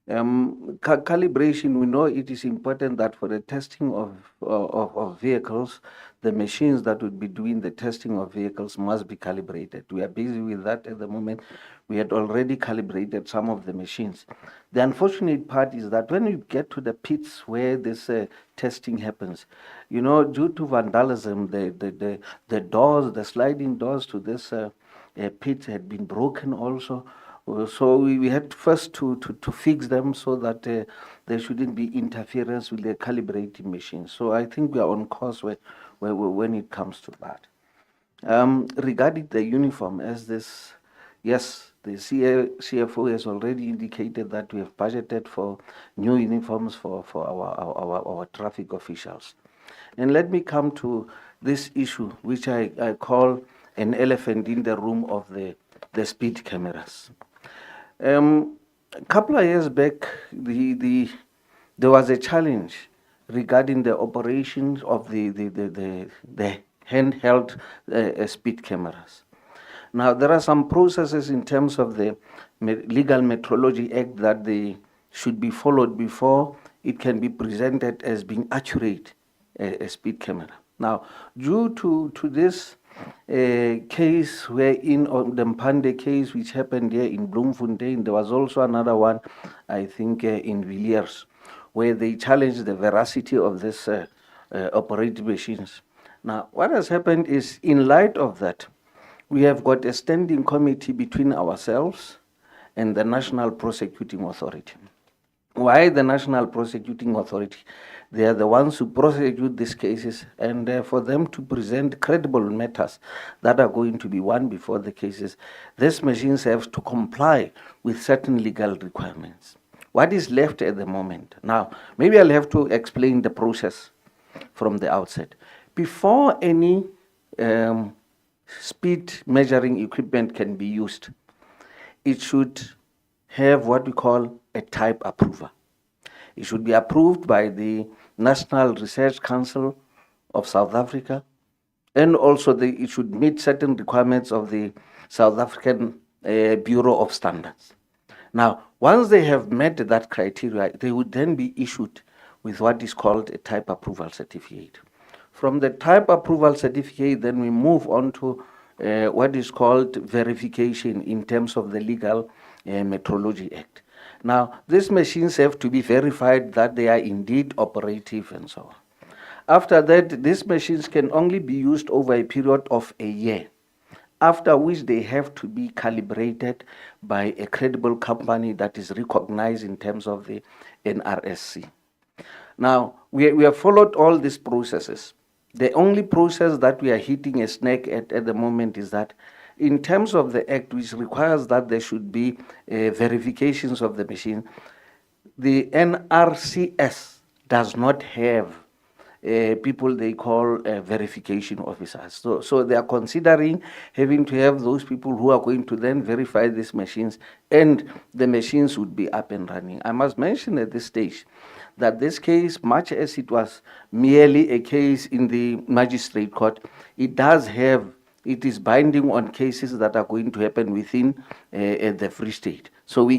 Calibration, we know it is important that for the testing of vehicles, the machines that would be doing the testing of vehicles must be calibrated. We are busy with that at the moment. We had already calibrated some of the machines. The unfortunate part is that when you get to the pits where this testing happens, you know, due to vandalism, the doors, the sliding doors to this pit had been broken also, So we had first to fix them so that there shouldn't be interference with the calibrating machine. So I think we are on course when it comes to that. Regarding the uniform, yes, the CFO has already indicated that we have budgeted for new uniforms for our traffic officials. And let me come to this issue, which I call an elephant in the room of the speed cameras. A couple of years back, there was a challenge regarding the operations of the handheld speed cameras. Now, there are some processes in terms of the Legal Metrology Act that they should be followed before it can be presented as being accurate, a speed camera. Now, due to this case wherein on the Mpande case, which happened here in Bloemfontein, there was also another one, I think, in Villiers, where they challenged the veracity of this operating machines. Now, what has happened is, in light of that, we have got a standing committee between ourselves and the National Prosecuting Authority. Why the National Prosecuting Authority? They are the ones who prosecute these cases, and for them to present credible matters that are going to be won before the cases, these machines have to comply with certain legal requirements. What is left at the moment? Now, maybe I'll have to explain the process from the outset. Before any speed measuring equipment can be used, it should have what we call a type approval. It should be approved by the National Research Council of South Africa, and also it should meet certain requirements of the South African Bureau of Standards. Now, once they have met that criteria, they would then be issued with what is called a type approval certificate. From the type approval certificate, then we move on to what is called verification in terms of the Legal Metrology Act. Now, these machines have to be verified that they are indeed operative and so on. After that, these machines can only be used over a period of a year, after which they have to be calibrated by a credible company that is recognized in terms of the NRSC. Now, we have followed all these processes. The only process that we are hitting a snag at the moment is that in terms of the Act, which requires that there should be verifications of the machine, the NRCS does not have people they call verification officers. So they are considering having to have those people who are going to then verify these machines, and the machines would be up and running. I must mention at this stage that this case, much as it was merely a case in the magistrate court, it is binding on cases that are going to happen within the Free State. So we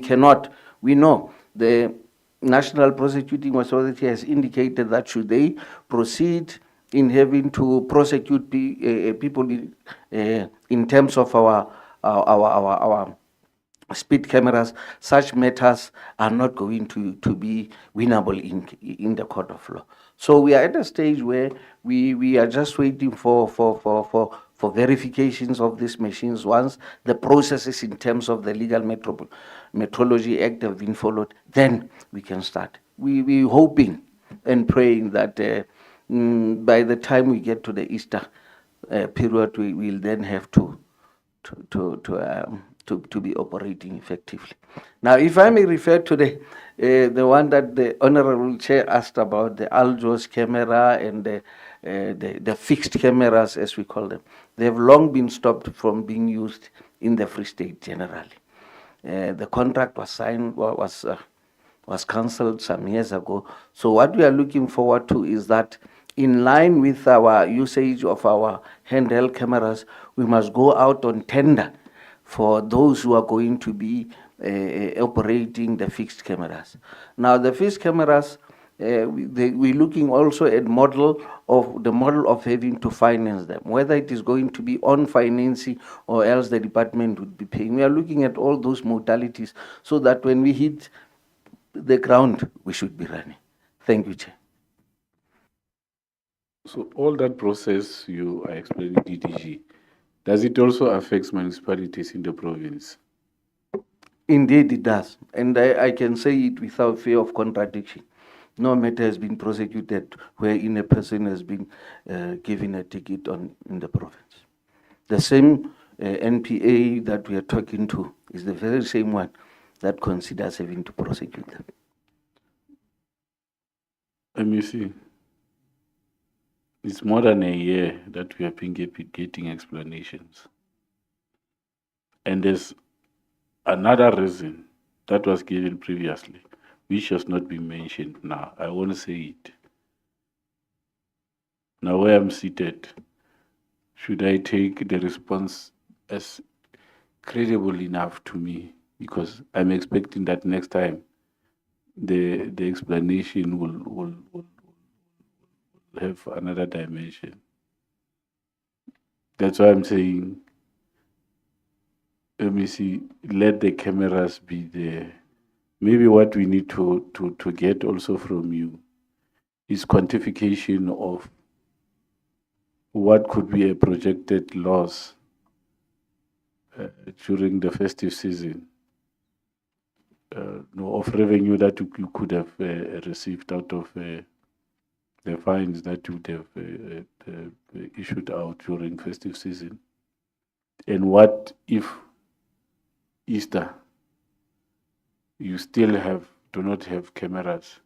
know the National Prosecuting Authority has indicated that should they proceed in having to prosecute people in terms of our speed cameras, such matters are not going to be winnable in the court of law. So we are at a stage where we are just waiting for verifications of these machines. Once the processes in terms of the Legal Metrology Act have been followed, then we can start. We're hoping and praying that by the time we get to the Easter period, we will then have to be operating effectively. Now, if I may refer to the one that the Honorable Chair asked about, the Aljos camera and the fixed cameras, as we call them, they have long been stopped from being used in the Free State generally. The contract was signed, was cancelled some years ago. So what we are looking forward to is that, in line with our usage of our handheld cameras, we must go out on tender for those who are going to be operating the fixed cameras. Now, the fixed cameras, we're looking also at the model of having to finance them, whether it is going to be on financing or else the department would be paying. We are looking at all those modalities so that when we hit the ground, we should be running. Thank you, Chair. So all that process you are explaining, DDG, does it also affect municipalities in the province? Indeed, it does. And I can say it without fear of contradiction. No matter has been prosecuted wherein a person has been given a ticket in the province. The same NPA that we are talking to is the very same one that considers having to prosecute them. Let me see. It's more than a year that we have been getting explanations. And there's another reason that was given previously, which has not been mentioned now. I won't say it. Now, where I'm seated, should I take the response as credible enough to me? Because I'm expecting that next time the explanation will have another dimension. That's why I'm saying, let me see, let the cameras be there. Maybe what we need to get also from you is quantification of what could be a projected loss during the festive season of revenue that you could have received out of the fines that you would have issued out during festive season. And what if Easter you still do not have cameras?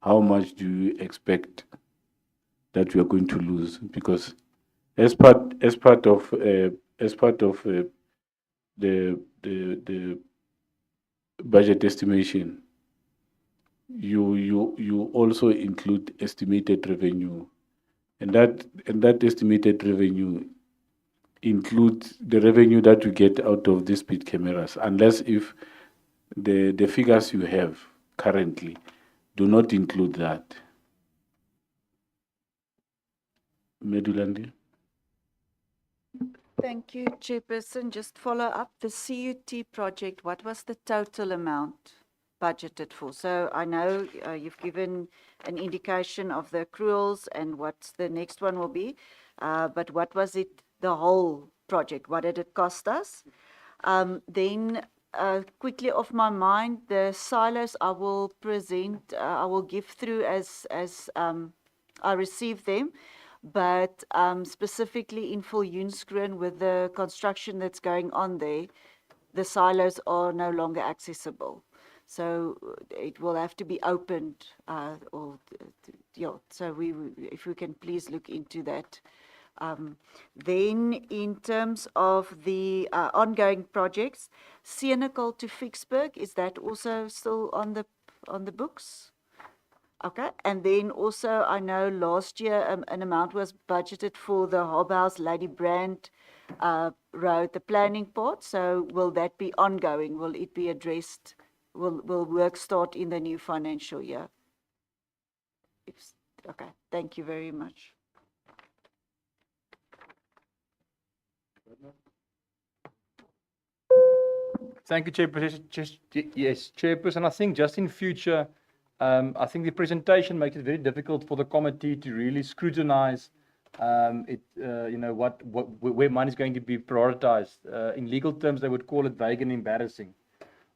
How much do you expect that we are going to lose? Because as part of the budget estimation, you also include estimated revenue, and that estimated revenue includes the revenue that you get out of these speed cameras, unless if the figures you have currently do not include that. Medulandi? Thank you, Chairperson. Just follow up the CUT project. What was the total amount budgeted for? So I know you've given an indication of the accruals and what the next one will be, but what was it, the whole project? What did it cost us? Then quickly off my mind, the silos I will present, I will give through as I receive them. But specifically in Viljoenskroon, with the construction that's going on there, the silos are no longer accessible. So it will have to be opened, so if we can please look into that. Then in terms of the ongoing projects, Senekal to Vicksburg, is that also still on the books? Okay, and then also I know last year an amount was budgeted for the Hobhouse Lady Brand Road, the planning part. So will that be ongoing? Will it be addressed? Will work start in the new financial year? Okay, thank you very much. Thank you, Chairperson. Yes, Chairperson, I think just in future, I think the presentation makes it very difficult for the committee to really scrutinize where money is going to be prioritized. In legal terms, they would call it vague and embarrassing.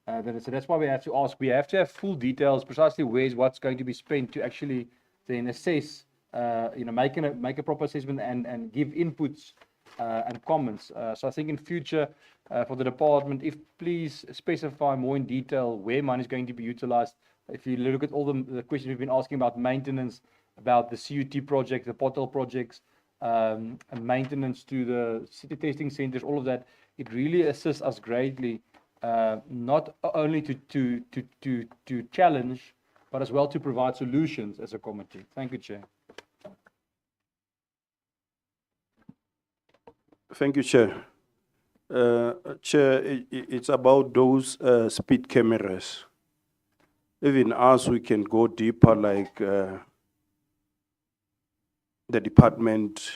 So that's why we have to ask. We have to have full details, precisely what's going to be spent to actually then assess, make a proper assessment and give inputs and comments. So I think in future, for the department, if please specify more in detail where money is going to be utilized. If you look at all the questions we've been asking about maintenance, about the CUT project, the pothole projects, and maintenance to the city testing centers, all of that, it really assists us greatly, not only to challenge, but as well to provide solutions as a committee. Thank you, Chair. Thank you, Chair. Chair, it's about those speed cameras. Even us, we can go deeper, like the department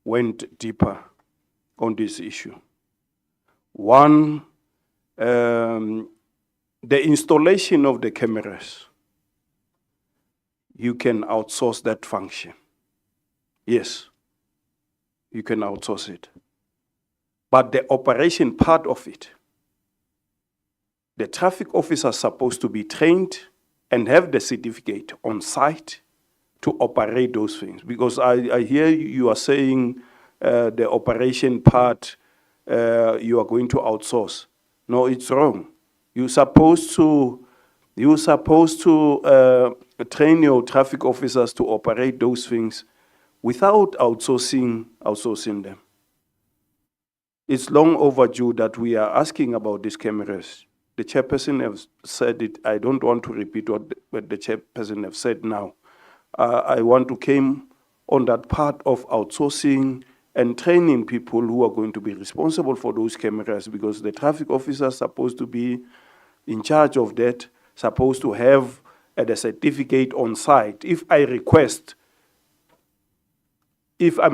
went deeper on this issue. One, the installation of the cameras, you can outsource that function. Yes, you can outsource it. But the operation part of it, the traffic officer is supposed to be trained and have the certificate on site to operate those things. Because I hear you are saying the operation part you are going to outsource. No, it's wrong. You're supposed to train your traffic officers to operate those things without outsourcing them. It's long overdue that we are asking about these cameras. The chairperson has said it. I don't want to repeat what the chairperson have said now. I want to come on that part of outsourcing and training people who are going to be responsible for those cameras, because the traffic officer is supposed to be in charge of that, supposed to have the certificate on site. If I'm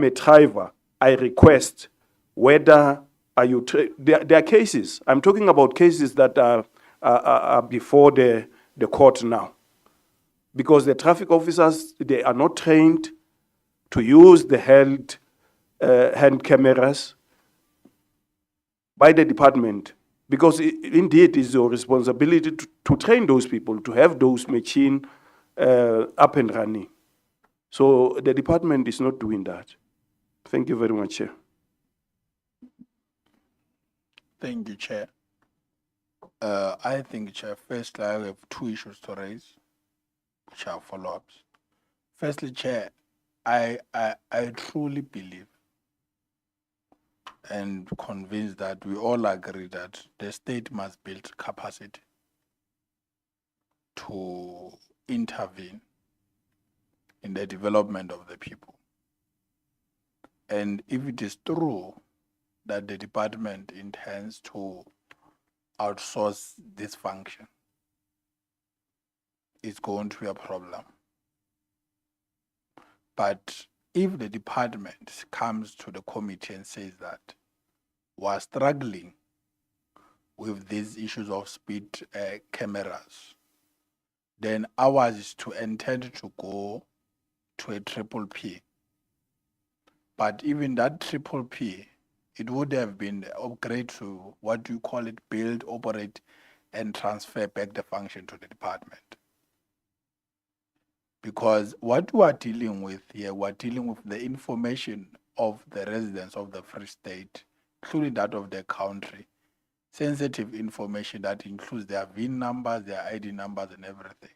a driver, I request whether are you, there are cases, I'm talking about cases that are before the court now. Because the traffic officers, they are not trained to use the hand cameras by the department. Because indeed, it's your responsibility to train those people, to have those machines up and running. So the department is not doing that. Thank you very much, Chair. Thank you, Chair. I think, Chair, firstly, I have two issues to raise, which are follow-ups. Firstly, Chair, I truly believe and convinced that we all agree that the state must build capacity to intervene in the development of the people. And if it is true that the department intends to outsource this function, it's going to be a problem. But if the department comes to the committee and says that we're struggling with these issues of speed cameras, then ours is to intend to go to a triple P. But even that triple P, it would have been upgrade to what do you call it, build, operate, and transfer back the function to the department. Because what we are dealing with here, we're dealing with the information of the residents of the Free State, including that of the country. Sensitive information that includes their VIN numbers, their ID numbers, and everything.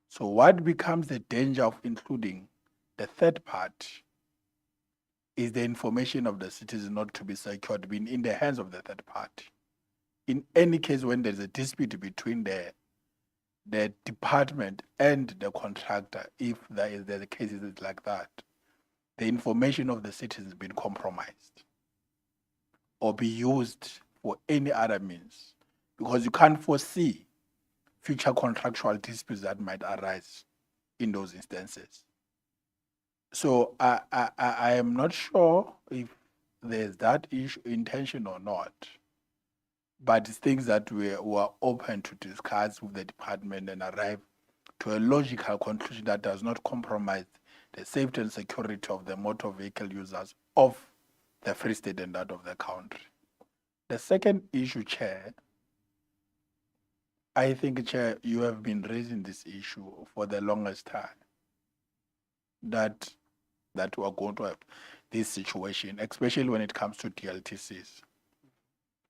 So what becomes the danger of including the third part is the information of the citizen not to be secured, being in the hands of the third party. In any case, when there's a dispute between the department and the contractor, if there's cases like that, the information of the citizen has been compromised or be used for any other means, because you can't foresee future contractual disputes that might arise in those instances. So I am not sure if there's that issue intention or not, but it's things that we are open to discuss with the department and arrive to a logical conclusion that does not compromise the safety and security of the motor vehicle users of the Free State and that of the country. The second issue, Chair, I think, Chair, you have been raising this issue for the longest time, that we are going to have this situation, especially when it comes to DLTCs.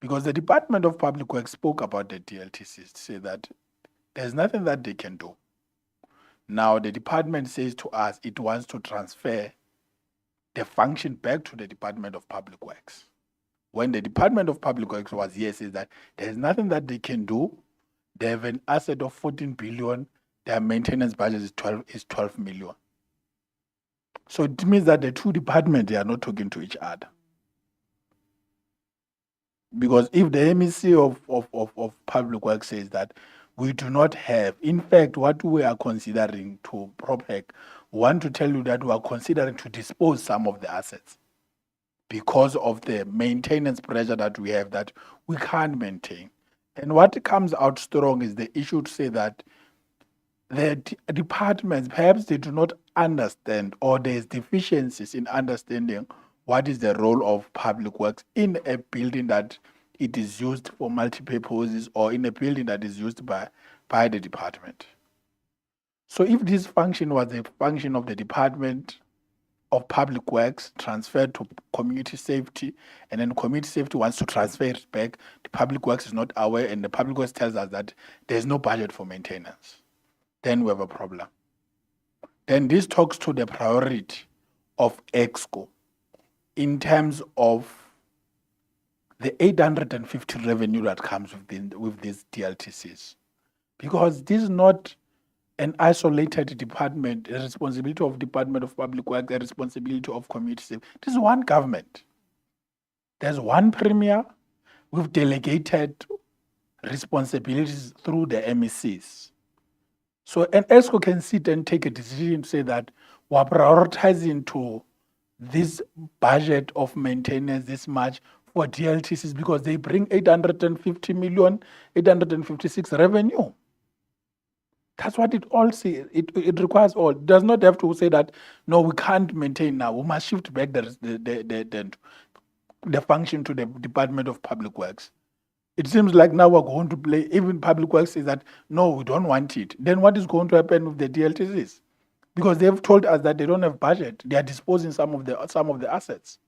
Because the Department of Public Works spoke about the DLTCs to say that there's nothing that they can do. Now, the department says to us it wants to transfer the function back to the Department of Public Works. When the Department of Public Works was here, says that there's nothing that they can do. They have an asset of 14 billion. Their maintenance budget is 12 million. So it means that the two departments, they are not talking to each other. Because if the MEC of Public Works says that we do not have, in fact, what we are considering to PropHEC, want to tell you that we are considering to dispose some of the assets because of the maintenance pressure that we have that we can't maintain. And what comes out strong is the issue to say that the departments, perhaps they do not understand, or there's deficiencies in understanding what is the role of Public Works in a building that it is used for multi-purposes or in a building that is used by the department. So if this function was a function of the Department of Public Works transferred to community safety, and then community safety wants to transfer it back, the Public Works is not aware, and the Public Works tells us that there's no budget for maintenance, then we have a problem. Then this talks to the priority of EXCO in terms of the 850 revenue that comes with these DLTCs. Because this is not an isolated department, a responsibility of Department of Public Works, a responsibility of community safety. This is one government. There's one premier. We've delegated responsibilities through the MECs. So an ESCO can sit and take a decision to say that we're prioritizing to this budget of maintenance this much for DLTCs because they bring 850 million, 856 revenue. That's what it all says. It requires all. It does not have to say that, no, we can't maintain now. We must shift back the function to the Department of Public Works. It seems like now we're going to play, even Public Works says that, no, we don't want it. Then what is going to happen with the DLTCs? Because they've told us that they don't have budget. They are disposing some of the assets.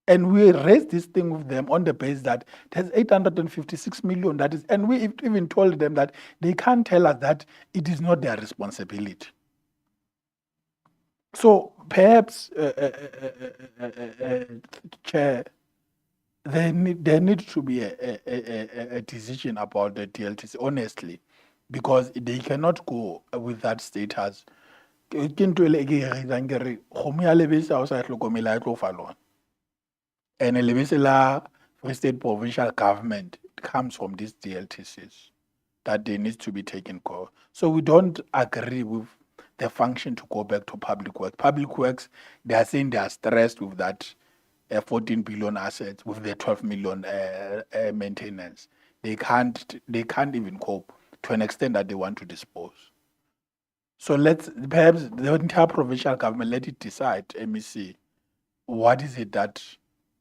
And we raised this thing with them on the basis that there's 856 million that is, and we even told them that they can't tell us that it is not their responsibility. So perhaps, Chair, there needs to be a decision about the DLTC, honestly, because they cannot go with that status. And the Free State provincial government comes from these DLTCs that they need to be taken care of. So we don't agree with the function to go back to Public Works. Public Works, they are saying they are stressed with that 14 billion assets, with the 12 million maintenance. They can't even cope to an extent that they want to dispose. So perhaps the entire provincial government, let it decide, MEC, what is it that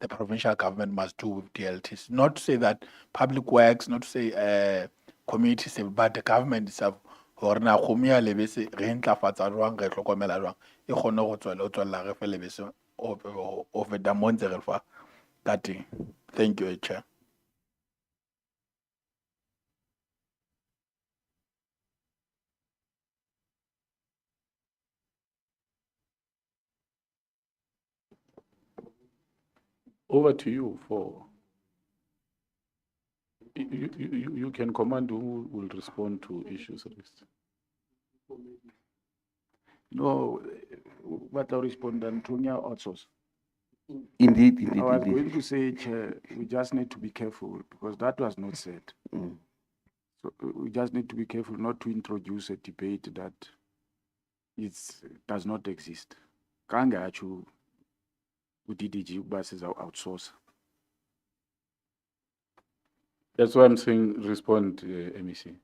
the provincial government must do with DLTs. Not to say that Public Works, not to say community safety, but the government itself. Gore na kgomo ya lebese re ntlafatsa jwang re tlhokomela jwang e kgone go tswella re fe lebese o feta mo ntse re fa ka teng. Thank you, Chair. Over to you for. You can command who will respond to issues raised. No, what I respond to Antonia outsource. Indeed. I was going to say, Chair, we just need to be careful because that was not said. So we just need to be careful not to introduce a debate that does not exist. Kangachu DDG buses are outsourced. That's why I'm saying respond, MEC.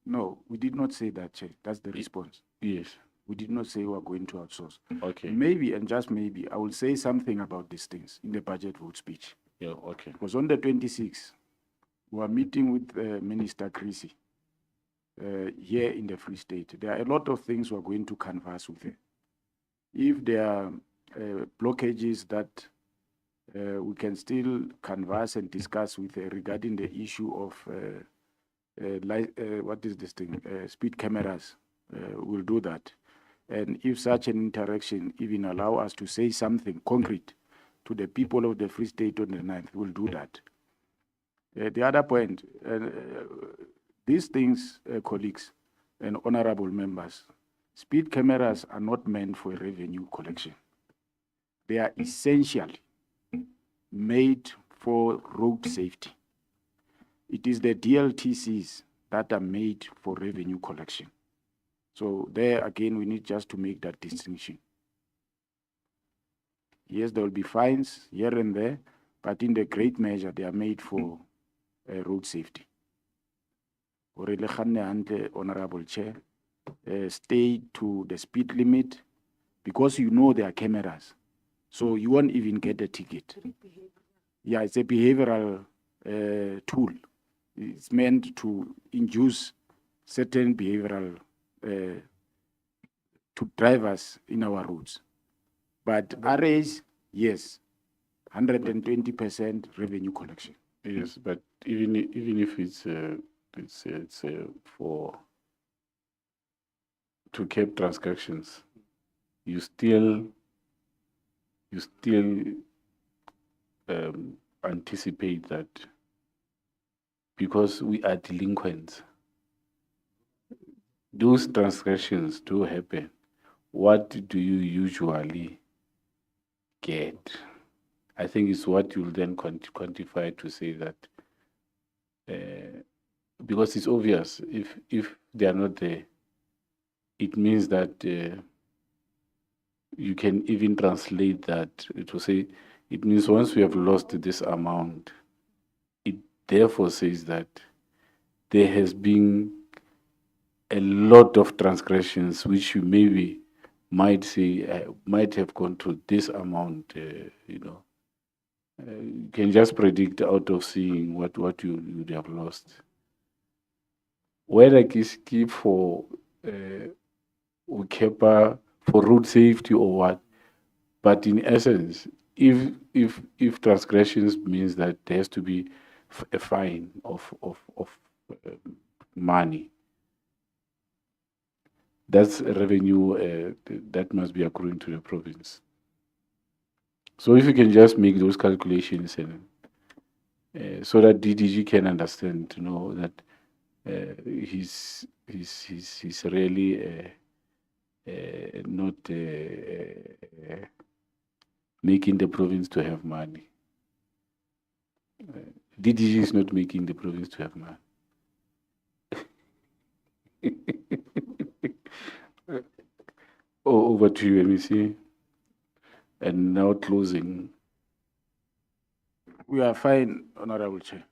No, we did not say that, Chair. That's the response. Yes. We did not say we are going to outsource. Okay. Maybe, and just maybe, I will say something about these things in the budget vote speech. Yeah, okay. Because on the 26th, we are meeting with Minister Creasy here in the Free State. There are a lot of things we are going to canvass with her. If there are blockages that we can still canvass and discuss with her regarding the issue of what is this thing? Speed cameras. We'll do that. And if such an interaction even allow us to say something concrete to the people of the Free State on the 9th, we'll do that. The other point, these things, colleagues and honorable members, speed cameras are not meant for revenue collection. They are essentially made for road safety. It is the DLTCs that are made for revenue collection. So there again, we need just to make that distinction. Yes, there will be fines here and there, but in the great measure, they are made for road safety. Honorable Chair, stay to the speed limit because you know there are cameras. So you won't even get a ticket. Yeah, it's a behavioral tool. It's meant to induce certain behavioral to drivers in our roads. But RAs, yes, 120% revenue collection. Yes, but even if it's for to cap transactions, you still anticipate that because we are delinquents, those transgressions do happen. What do you usually get? I think it's what you'll then quantify to say that, because it's obvious if they are not there, it means that you can even translate that to say it means once we have lost this amount, it therefore says that there has been a lot of transgressions which you maybe might say might have gone to this amount. You can just predict out of seeing what you would have lost. Whether it's keep for UKEPA for road safety or what, but in essence, if transgressions means that there has to be a fine of money, that's a revenue that must be accruing to the province. So if you can just make those calculations and so that DDG can understand, to know that he's really not making the province to have money. DDG is not making the province to have money. Over to you, MEC. And now closing. We are fine, Honorable Chair.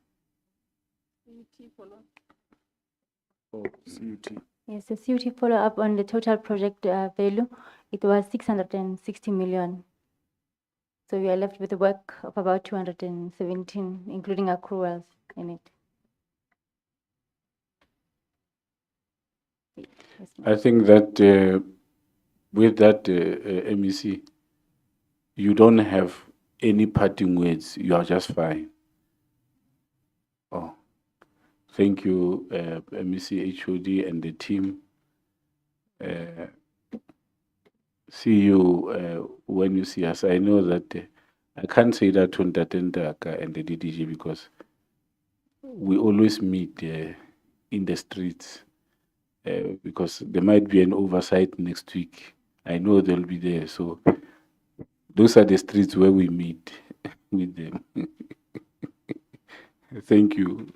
Oh, CUT. Yes, the CUT follow-up on the total project value, it was 660 million. So we are left with a work of about 217, including accruals in it. Yes, I think that with that MEC, you don't have any parting words. You are just fine. Oh, thank you, MEC HOD and the team. See you when you see us. I know that I can't say that to Ntatendaka and the DDG because we always meet in the streets because there might be an oversight next week. I know they'll be there. So those are the streets where we meet with them. Thank you.